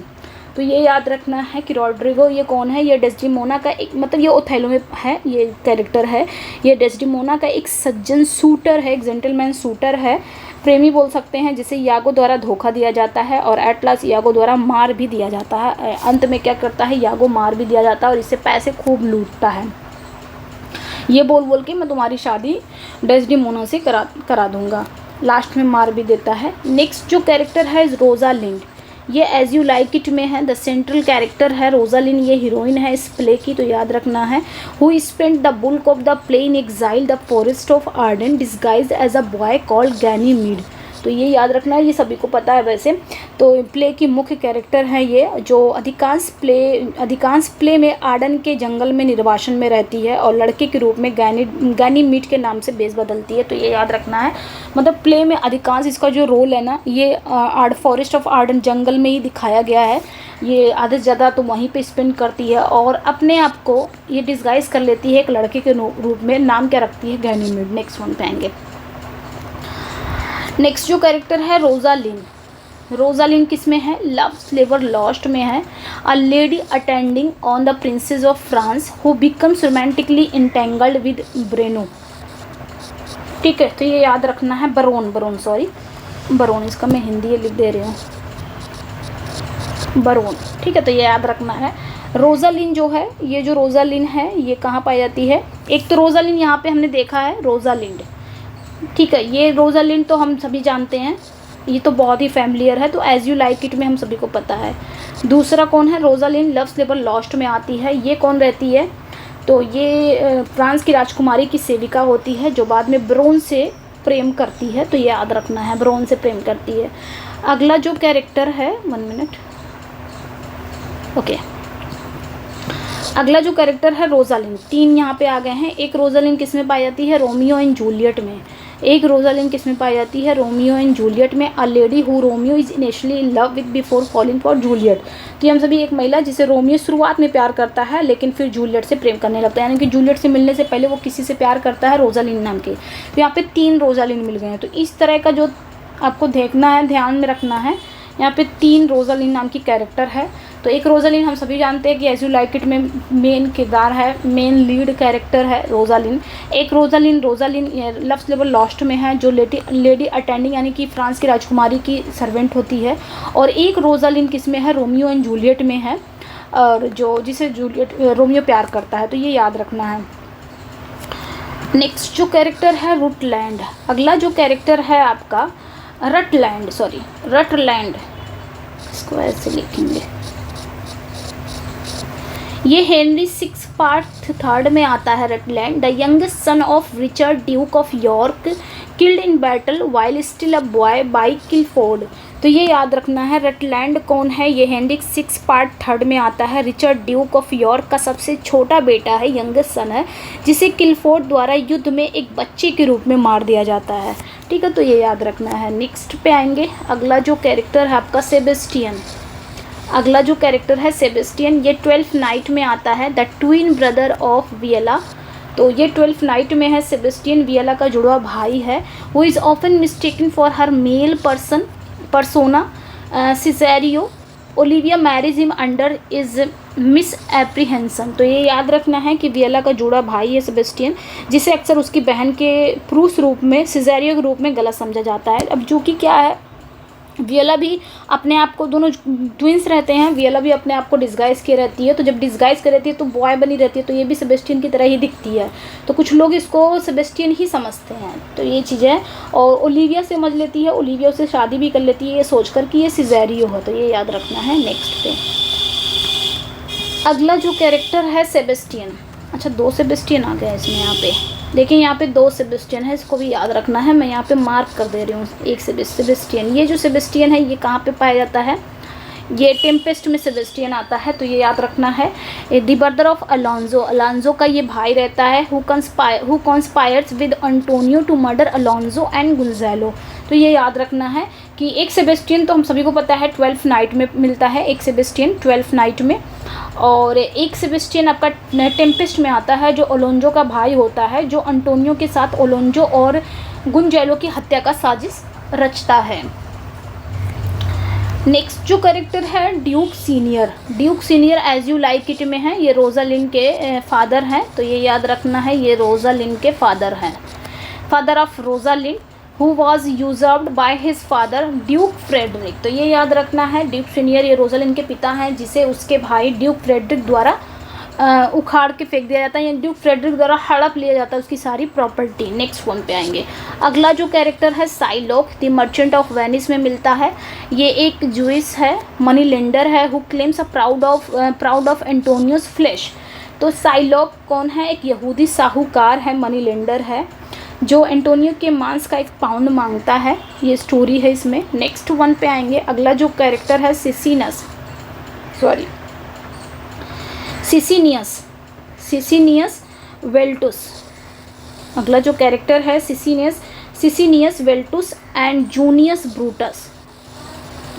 तो ये याद रखना है कि रॉड्रिगो ये कौन है, ये डेस्डेमोना का एक, मतलब ये ओथेलो में है, ये कैरेक्टर है, ये डेस्डेमोना का एक सज्जन सूटर है, एक जेंटलमैन सूटर है, प्रेमी बोल सकते हैं, जिसे यागो द्वारा धोखा दिया जाता है और एट लास्ट यागो द्वारा मार भी दिया जाता है। अंत में क्या करता है, यागो मार भी दिया जाता है और इससे पैसे खूब लूटता है, ये बोल के मैं तुम्हारी शादी डेस्डेमोना से करा दूंगा, लास्ट में मार भी देता है। नेक्स्ट जो कैरेक्टर है रोज़ालिंड, ये एज यू लाइक इट में है, द सेंट्रल कैरेक्टर है रोज़ालिंड, ये हीरोइन है इस प्ले की, तो याद रखना है। Who spent the bulk of the play in exile the forest of Arden disguised as a boy called Ganymede, तो ये याद रखना है, ये सभी को पता है वैसे। तो प्ले की मुख्य कैरेक्टर है ये, जो अधिकांश प्ले में आर्डन के जंगल में निर्वासन में रहती है और लड़के के रूप में गैनीमीड के नाम से बेस बदलती है, तो ये याद रखना है। मतलब प्ले में अधिकांश इसका जो रोल है ना, ये फॉरेस्ट ऑफ आर्डन जंगल में ही दिखाया गया है, ये आधे से ज़्यादा तो वहीं पे स्पेंड करती है और अपने आप को ये डिस्गाइज कर लेती है एक लड़के के रूप में, नाम क्या रखती है, गैनीमीड। नेक्स्ट वन पे आएंगे। नेक्स्ट जो कैरेक्टर है रोज़ालिन किस में है, लव स्लेवर लॉस्ट में है, a lady attending on the princess of France who becomes romantically entangled with Berowne, ठीक है, तो ये याद रखना है। बरोन इसका मैं हिंदी लिख दे रही हूँ, बरोन, ठीक है, तो ये याद रखना है। रोज़ालिन जो है, ये जो रोज़ालिन है ये कहाँ पाई जाती है, एक तो रोज़ालिन यहाँ पे हमने देखा है रोज़ालिंड, ठीक है, ये रोज़ालिंड तो हम सभी जानते हैं, ये तो बहुत ही फैमिलियर है, तो एज यू लाइक इट में हम सभी को पता है। दूसरा कौन है, रोज़ालिन लव स्लेवर लॉस्ट में आती है, ये कौन रहती है, तो ये फ्रांस की राजकुमारी की सेविका होती है जो बाद में ब्रोन से प्रेम करती है, तो ये याद रखना है, ब्रोन से प्रेम करती है। अगला जो कैरेक्टर है, 1 मिनट, ओके, अगला जो कैरेक्टर है रोज़ालिन, 3 यहाँ पे आ गए हैं। एक रोज़ालिन किस में पाई जाती है, रोमियो एंड जूलियट में। एक रोज़ालिन किस में पाई जाती है, रोमियो एंड जूलियट में, a lady who Romeo is initially in love with before falling for Juliet. तो हम सभी एक महिला जिसे रोमियो शुरुआत में प्यार करता है लेकिन फिर जूलियट से प्रेम करने लगता है, यानी कि जूलियट से मिलने से पहले वो किसी से प्यार करता है, रोज़ालिन नाम के। तो यहाँ पे 3 रोज़ालिन मिल गए हैं, तो इस तरह का जो आपको देखना है, ध्यान में रखना है, यहाँ पे 3 रोज़ालिन नाम की कैरेक्टर है। तो एक रोज़ालिन हम सभी जानते हैं कि एज यू लाइक इट में मेन किरदार है, मेन लीड कैरेक्टर है रोज़ालिन। एक रोज़ालिन लव स्लेवर लॉस्ट में है, जो लेडी अटेंडिंग यानी कि फ्रांस की राजकुमारी की सर्वेंट होती है। और एक रोज़ालिन किस में है, रोमियो एंड जूलियट में है, और जिसे रोमियो प्यार करता है, तो ये याद रखना है। नेक्स्ट जो कैरेक्टर है रुटलैंड, अगला जो कैरेक्टर है आपका रटलैंड, इसको ऐसे लिखेंगे, ये हेनरी 6 पार्ट 3 में आता है। Rutland the youngest son of Richard duke of York killed in battle while still a boy by Clifford. तो ये याद रखना है, रटलैंड कौन है, ये हेनरी 6 पार्ट 3 में आता है। रिचर्ड ड्यूक ऑफ यॉर्क का सबसे छोटा बेटा है, यंगेस्ट सन है, जिसे किलफोर्ड द्वारा युद्ध में एक बच्चे के रूप में मार दिया जाता है, ठीक ठीक है, तो ये याद रखना है। नेक्स्ट पे आएंगे, अगला जो कैरेक्टर है आपका सेबेस्टियन। अगला जो कैरेक्टर है सेबेस्टियन, ये 12th नाइट में आता है, द ट्विन ब्रदर ऑफ वियला। तो ये 12th नाइट में है, सेबेस्टियन वियला का जुड़वा भाई है। Who is often mistaken for her male persona Cesario. Olivia marries him under his misapprehension. तो ये याद रखना है कि वियला का जुड़ा भाई है सेबेस्टियन, जिसे अक्सर उसकी बहन के प्रूस रूप में, सिसेरियो के रूप में गलत समझा जाता है। अब जो कि क्या है, वियला भी अपने आप को, दोनों ट्विंस रहते हैं, वियला भी अपने आप को डिस्गाइज किए रहती है। तो जब डिस्गाइज कर रहती है तो बॉय बनी रहती है, तो ये भी सेबेस्टियन की तरह ही दिखती है। तो कुछ लोग इसको सेबेस्टियन ही समझते हैं, तो ये चीज़ें। और ओलिविया से समझ लेती है, ओलिविया से शादी भी कर लेती है ये सोचकर कि ये सिसेरियो है, तो ये याद रखना है। नेक्स्ट पे अगला जो कैरेक्टर है सेबेस्टियन। अच्छा, 2 सेबेस्टियन आ गया इसमें, यहाँ पे देखिए, यहाँ पे 2 सेबेस्टियन है, इसको भी याद रखना है। मैं यहाँ पे मार्क कर दे रही हूँ एक सेबेस्टियन। ये जो सेबेस्टियन है ये कहाँ पे पाया जाता है, ये टेम्पेस्ट में सेबेस्टियन आता है, तो ये याद रखना है। The brother of Alonso, Alonso का ये भाई रहता है। Who conspires with Antonio to murder Alonso and Gonzalo. तो ये याद रखना है कि एक सेबेस्टियन तो हम सभी को पता है 12th नाइट में मिलता है, एक सेबेस्टियन 12th नाइट में, और एक सेबेस्टियन आपका टेम्पेस्ट में आता है, जो ओलोंजो का भाई होता है, जो अंटोनियो के साथ ओलोंजो और गुंजालो की हत्या का साजिश रचता है। नेक्स्ट जो कैरेक्टर है duke senior. Duke senior as you like it में है, ये रोजालिंड के फादर हैं, तो ये याद रखना है, ये रोजालिंड के फादर हैं, father of Rosalind, who was usurped by his father duke Frederick. तो ये याद रखना है, ड्यूक सीनियर ये रोजालिंड के पिता हैं, जिसे उसके भाई ड्यूक फ्रेडरिक द्वारा उखाड़ के फेंक दिया जाता है, या ड्यूक फ्रेडरिक द्वारा हड़प लिया जाता है उसकी सारी प्रॉपर्टी। नेक्स्ट वन पे आएंगे, अगला जो कैरेक्टर है Shylock, the merchant of Venice में मिलता है। ये एक जूइस है, मनी लेंडर है, who claims a pound of Antonio's flesh. तो साइलोक कौन है, एक यहूदी साहूकार है, मनी लेंडर है, जो एंटोनियो के मांस का 1 पाउंड मांगता है। ये स्टोरी है इसमें। नेक्स्ट वन पे आएंगे, अगला जो कैरेक्टर है सिसिनियस वेल्टुस। अगला जो कैरेक्टर है सिसिनियस वेल्टुस एंड जूनियस ब्रूटस।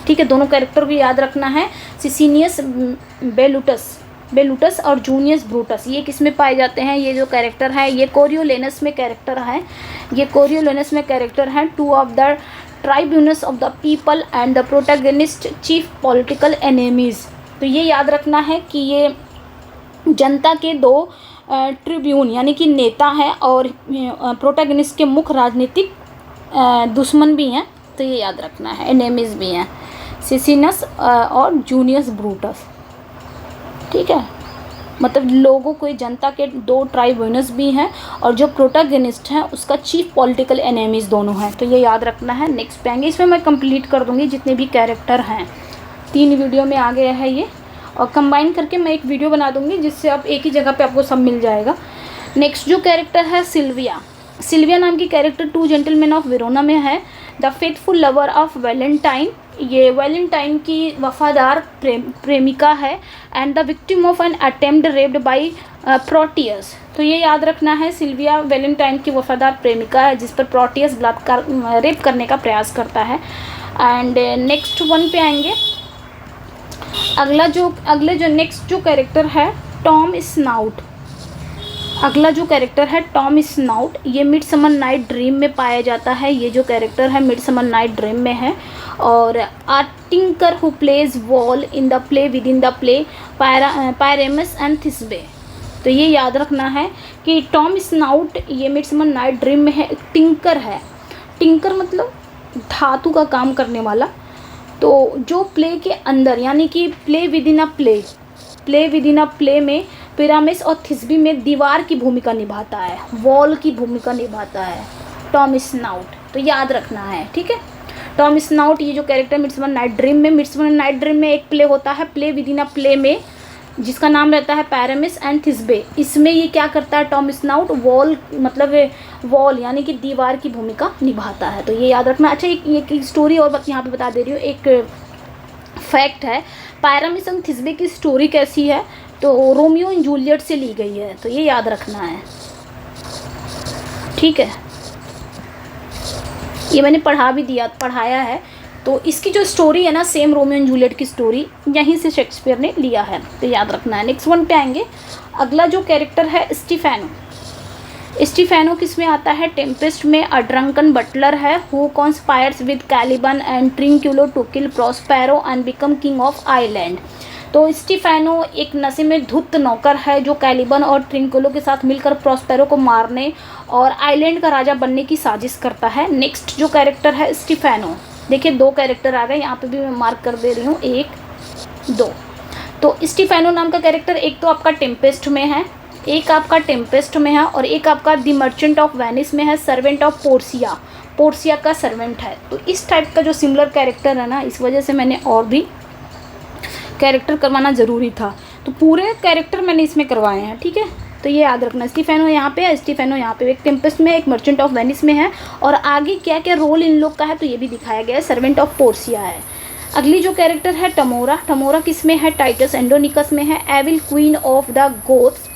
ठीक है, दोनों कैरेक्टर को याद रखना है। सिसिनियस बेलुटस और जूनियस ब्रूटस, ये किस में पाए जाते हैं, ये जो कैरेक्टर है ये कोरियोलेनस में कैरेक्टर है। ये कोरियोलेनस में कैरेक्टर हैं, 2 of the tribunes of the people and the protagonist chief political enemies. तो ये याद रखना है कि ये जनता के 2 ट्रिब्यून यानी कि नेता हैं, और प्रोटैगनिस्ट के मुख्य राजनीतिक दुश्मन भी हैं, तो ये याद रखना है, एनिमीज भी हैं, सिसिनस और जूनियस ब्रूटस। ठीक है, मतलब लोगों को, जनता के 2 ट्राइब्यूनस भी हैं, और जो प्रोटैगनिस्ट हैं उसका चीफ पॉलिटिकल एनिमीज दोनों हैं, तो ये याद रखना है। नेक्स्ट पे आएंगे, इसमें मैं कंप्लीट कर दूंगी जितने भी कैरेक्टर हैं, 3 वीडियो में आ गया है ये, और कंबाइन करके मैं एक वीडियो बना दूंगी जिससे आप एक ही जगह पे आपको सब मिल जाएगा। नेक्स्ट जो कैरेक्टर है सिल्विया नाम की कैरेक्टर 2 जेंटलमैन ऑफ वेरोना में है। The faithful lover of Valentine, ये वैलेंटाइन की वफादार प्रेमिका है, and the victim of an attempt raped by Proteus. तो ये याद रखना है, सिल्विया वैलेंटाइन की वफादार प्रेमिका है जिस पर प्रोटियस बलात्कार रेप करने का प्रयास करता है। एंड नेक्स्ट वन पे आएंगे, नेक्स्ट जो कैरेक्टर है टॉम स्नाउट। अगला जो कैरेक्टर है टॉम स्नाउट, ये मिडसमर नाइट ड्रीम में पाया जाता है। ये जो कैरेक्टर है मिडसमर नाइट ड्रीम में है, और a tinker who plays wall in the play within the play Pyramus and Thisbe. तो ये याद रखना है कि टॉम स्नाउट ये मिडसमर नाइट ड्रीम में है, टिंकर है। टिंकर मतलब धातु का काम करने वाला। तो जो प्ले के अंदर यानी कि play with in a play में पिरामिस और थिस्बी में दीवार की भूमिका निभाता है, वॉल की भूमिका निभाता है टॉम स्नाउट, तो याद रखना है। ठीक है, टॉम स्नाउट ये जो कैरेक्टर मिडसमर नाइट ड्रीम में एक प्ले होता है, play with in a play में, जिसका नाम रहता है पैरामिस एंड थिस्बे। इसमें ये क्या करता है टॉम स्नाउट, वॉल मतलब वॉल यानी कि दीवार की भूमिका निभाता है, तो ये याद रखना। अच्छा, एक स्टोरी और यहाँ पे बता दे रही हूँ, एक फैक्ट है, पैरामिस एंड थिस्बे की स्टोरी कैसी है, तो रोमियो एंड जूलियट से ली गई है, तो ये याद रखना है। ठीक है, ये मैंने पढ़ाया है। तो इसकी जो स्टोरी है ना, सेम रोमियो एंड जूलियट की स्टोरी यहीं से शेक्सपियर ने लिया है, तो याद रखना है। नेक्स्ट वन पे आएंगे। अगला जो कैरेक्टर है स्टीफेनो। स्टीफेनो किस में आता है? टेम्पेस्ट में अ ड्रंकन बटलर है who conspires with Caliban and Trinculo to kill Prospero and become king of island. तो स्टीफेनो एक नशे में धुत नौकर है जो कैलिबन और ट्रिंक्यूलो के साथ मिलकर प्रॉस्पेरो को मारने और आइलैंड का राजा बनने की साजिश करता है। नेक्स्ट जो कैरेक्टर है स्टीफेनो, देखिए 2 कैरेक्टर आ गए यहाँ पे भी, मैं मार्क कर दे रही हूँ 1 2। तो स्टीफेनो नाम का कैरेक्टर एक तो आपका टेम्पेस्ट में है, और एक आपका द मर्चेंट ऑफ वेनिस में है, सर्वेंट ऑफ पोर्सिया का सर्वेंट है। तो इस टाइप का जो सिमिलर कैरेक्टर है ना, इस वजह से मैंने और भी कैरेक्टर करवाना ज़रूरी था, तो पूरे कैरेक्टर मैंने इसमें करवाए हैं, ठीक है। तो ये याद रखना, स्टीफेनो यहाँ पे है, स्टीफेनो यहाँ पे, एक टेम्पेस्ट में, एक मर्चेंट ऑफ वेनिस में है, और आगे क्या क्या रोल इन लोग का है तो ये भी दिखाया गया है, सर्वेंट ऑफ पोर्सिया है। अगली जो कैरेक्टर है टमोरा किस में है? टाइटस एंडोनिकस में है, evil queen of the Goths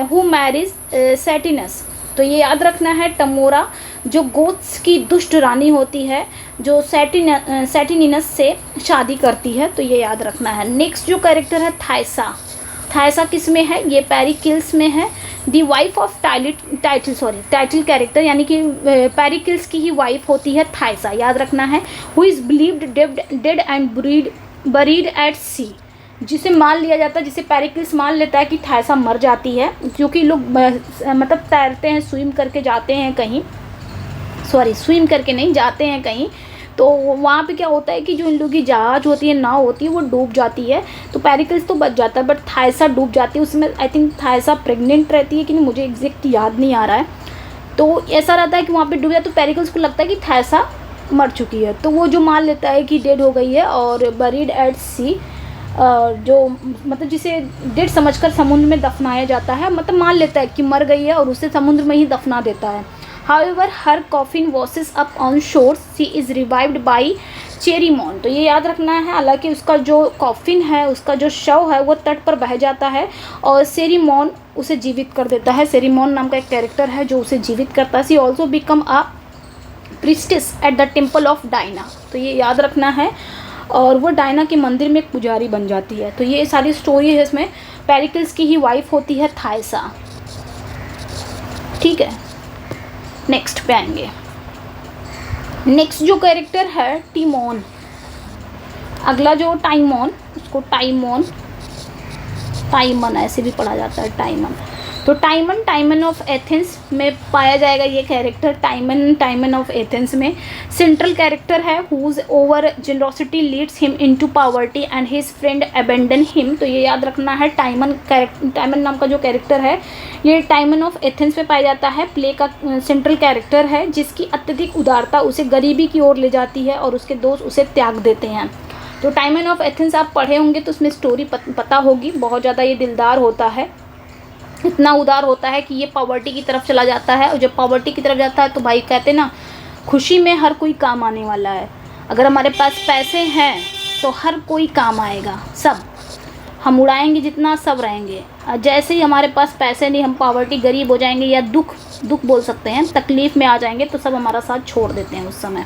who marries Saturninus. तो ये याद रखना है, टमोरा जो गोथ्स की दुष्ट रानी होती है जो सेटिनिनस से शादी करती है, तो ये याद रखना है। नेक्स्ट जो कैरेक्टर है थायसा किस में है? ये पेरिकिल्स में है, दी वाइफ ऑफ टाइटल कैरेक्टर, यानी कि पेरिकिल्स की ही वाइफ होती है थायसा, याद रखना है। Who is believed dead and buried at sea, जिसे मान लिया जाता है, जिसे पेरिकिल्स मान लेता है कि थायसा मर जाती है, क्योंकि लोग मतलब तैरते हैं, स्विम करके जाते हैं कहीं, स्विम करके नहीं जाते हैं कहीं, तो वहाँ पे क्या होता है कि जो इन लोगों की जहाज होती है, नाव होती है, वो डूब जाती है, तो पेरिकिल्स तो बच जाता है, बट थायसा डूब जाती है। उसमें आई थिंक थायसा प्रेग्नेंट रहती है कि नहीं, मुझे एग्जैक्ट याद नहीं आ रहा है। तो ऐसा रहता है कि वहाँ पे डूब जाए, तो पेरिकिल्स को लगता है कि थायसा मर चुकी है, तो वो जो मान लेता है कि डेड हो गई है, और बरीड एट सी, जो मतलब जिसे डेड समझकर समुद्र में दफनाया जाता है, मतलब मान लेता है कि मर गई है और उसे समुद्र में ही दफना देता है। However, her coffin washes up on shore. She is revived by चेरीमॉन। तो ये याद रखना है, हालांकि उसका जो कॉफिन है, उसका जो शव है, वो तट पर बह जाता है और सेरीमॉन उसे जीवित कर देता है। सेरीमॉन नाम का एक कैरेक्टर है जो उसे जीवित करता है। She also become a priestess at the temple of Diana. तो ये याद रखना है, और वो डायना के मंदिर में एक पुजारी बन जाती है। तो ये सारी स्टोरी है, इसमें पेरिकिल्स की ही वाइफ होती है थायसा, ठीक है। नेक्स्ट पे आएंगे। नेक्स्ट जो कैरेक्टर है टीमोन। अगला जो टाइमोन, उसको टाइमन ऐसे भी पढ़ा जाता है, टाइमन। तो टाइमन ऑफ एथेंस में पाया जाएगा ये कैरेक्टर। टाइमन ऑफ एथेंस में सेंट्रल कैरेक्टर है, whose over generosity leads him into poverty and his friend abandon him. तो ये याद रखना है, टाइमन नाम का जो कैरेक्टर है, ये टाइमन ऑफ एथेंस में पाया जाता है। प्ले का सेंट्रल कैरेक्टर है, जिसकी अत्यधिक उदारता उसे गरीबी की ओर ले जाती है और उसके दोस्त उसे त्याग देते हैं। तो टाइमन ऑफ एथेंस आप पढ़े होंगे तो उसमें स्टोरी पता होगी। बहुत ज़्यादा ये दिलदार होता है, इतना उदार होता है कि ये पॉवर्टी की तरफ चला जाता है, और जब पॉवर्टी की तरफ जाता है तो भाई कहते ना, खुशी में हर कोई काम आने वाला है। अगर हमारे पास पैसे हैं तो हर कोई काम आएगा, सब हम उड़ाएंगे, जितना सब रहेंगे। जैसे ही हमारे पास पैसे नहीं, हम पॉवर्टी, गरीब हो जाएंगे, या दुख बोल सकते हैं, तकलीफ़ में आ जाएंगे, तो सब हमारा साथ छोड़ देते हैं उस समय।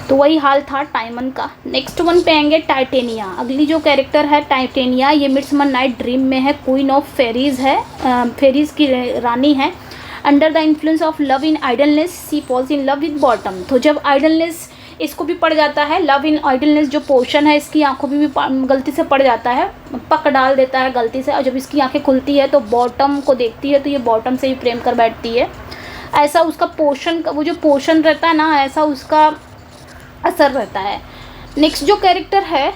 तो वही हाल था टाइमन का। नेक्स्ट वन पे आएंगे टाइटेनिया। अगली जो कैरेक्टर है टाइटेनिया, ये मिडसमर नाइट ड्रीम में है, क्वीन ऑफ फेरीज है, फेरीज की रानी है। Under the influence of love in idleness she falls in love with Bottom. तो जब आइडलनेस इसको भी पड़ जाता है, लव इन आइडलनेस जो पोर्शन है इसकी आंखों में भी गलती से पड़ जाता है, पक डाल देता है गलती से, और जब इसकी आंखें खुलती है तो बॉटम को देखती है, तो ये बॉटम से भी प्रेम कर बैठती है। ऐसा उसका पोर्शन का, वो जो पोर्शन रहता है ना, ऐसा उसका असर रहता है। नेक्स्ट जो कैरेक्टर है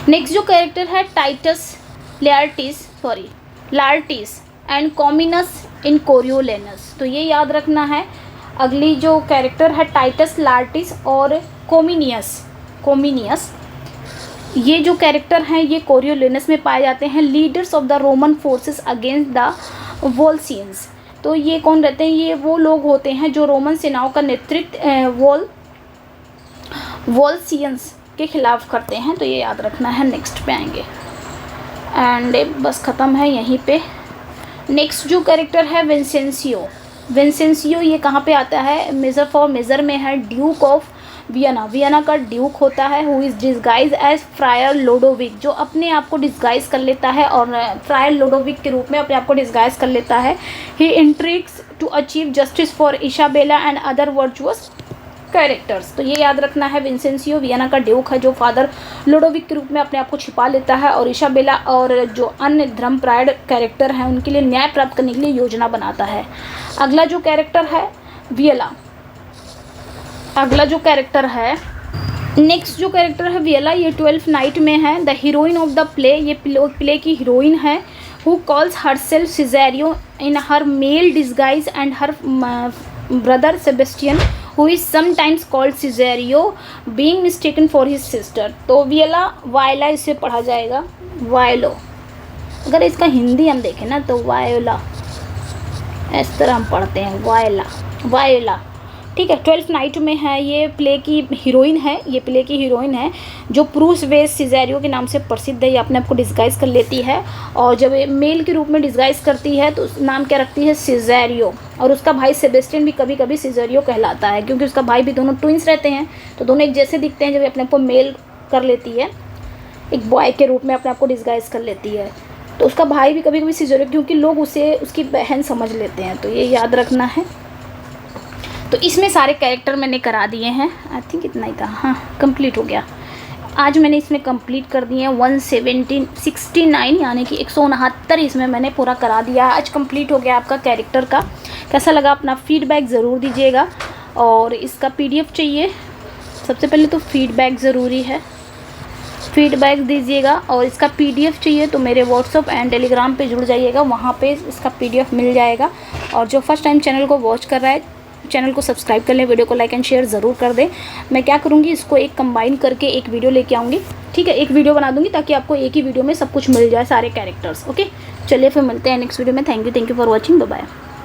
नेक्स्ट जो कैरेक्टर है टाइटस लार्टिस एंड कॉमिनस इन कोरियोलेनस। तो ये याद रखना है। अगली जो कैरेक्टर है टाइटस लार्टिस और कोमिनियस, ये जो कैरेक्टर हैं ये कोरियोलेनस में पाए जाते हैं। Leaders of the Roman forces against the Volscians. तो ये कौन रहते हैं? ये वो लोग होते हैं जो रोमन सेनाओं का नेतृत्व वोल्सियंस के खिलाफ करते हैं। तो ये याद रखना है। नेक्स्ट पे आएंगे एंड बस ख़त्म है यहीं पे। नेक्स्ट जो कैरेक्टर है विंसेंसियो ये कहाँ पे आता है, मेजर में है ड्यूक ऑफ वियना, वियना का ड्यूक होता है, who is disguise as friar Lodowick, जो अपने आप को डिस्गाइज कर लेता है और फ्रायर लोडोविक के रूप में अपने आप को डिस्गाइज कर लेता है। He intrigues to achieve justice for Isabella and other virtuous characters. तो ये याद रखना है, विंसेंसियो वियना का ड्यूक है जो फादर लोडोविक के रूप में अपने आप को छिपा लेता है और इसाबेला और जो अन्य धर्मप्राण कैरेक्टर हैं उनके लिए न्याय प्राप्त करने के लिए योजना बनाता है। अगला जो कैरेक्टर है वियला, अगला जो कैरेक्टर है, नेक्स्ट जो कैरेक्टर है वियला, ये 12th नाइट में है। The heroine of the play, ये प्ले की हीरोइन है। Who calls herself Cesario in her male disguise and her brother Sebastian who is sometimes called Cesario being mistaken for his sister. तो Viola वायला इसे पढ़ा जाएगा, वायलो। अगर इसका हिंदी हम देखें ना तो वायोला, इस तरह हम पढ़ते हैं, वायला वायोला, ठीक है। 12th नाइट में है, ये प्ले की हीरोइन है, ये प्ले की हीरोइन है जो प्रूस वेस सिजेरियो के नाम से प्रसिद्ध है। ये अपने आप को डिस्गाइज कर लेती है और जब मेल के रूप में डिस्गाइज करती है तो नाम क्या रखती है, सिजेरियो। और उसका भाई सेबेस्टियन भी कभी कभी सिजेरियो कहलाता है क्योंकि उसका भाई भी, दोनों ट्विंस रहते हैं तो दोनों एक जैसे दिखते हैं। जब अपने आप को मेल कर लेती है, एक बॉय के रूप में अपने आप को डिस्गाइज कर लेती है, तो उसका भाई भी कभी कभी सिजेरियो, क्योंकि लोग उसे उसकी बहन समझ लेते हैं। तो ये याद रखना है। तो इसमें सारे कैरेक्टर मैंने करा दिए हैं, आई थिंक इतना ही था, हाँ कंप्लीट हो गया। आज मैंने इसमें कंप्लीट कर दिए हैं 169 यानी कि 169 इसमें मैंने पूरा करा दिया। आज कंप्लीट हो गया आपका कैरेक्टर का। कैसा लगा अपना फीडबैक ज़रूर दीजिएगा। और इसका PDF चाहिए, सबसे पहले तो फीडबैक ज़रूरी है, फीडबैक दीजिएगा। और इसका PDF चाहिए तो मेरे व्हाट्सअप एंड टेलीग्राम पे जुड़ जाइएगा, वहाँ पे इसका PDF मिल जाएगा। और जो फर्स्ट टाइम चैनल को वॉच कर रहा है, चैनल को सब्सक्राइब कर लें, वीडियो को लाइक एंड शेयर ज़रूर कर दें। मैं क्या करूँगी, इसको एक कंबाइन करके एक वीडियो लेके आऊँगी, ठीक है। एक वीडियो बना दूँगी ताकि आपको एक ही वीडियो में सब कुछ मिल जाए, सारे कैरेक्टर्स। ओके, चलिए फिर मिलते हैं नेक्स्ट वीडियो में। Thank you for watching, bye bye.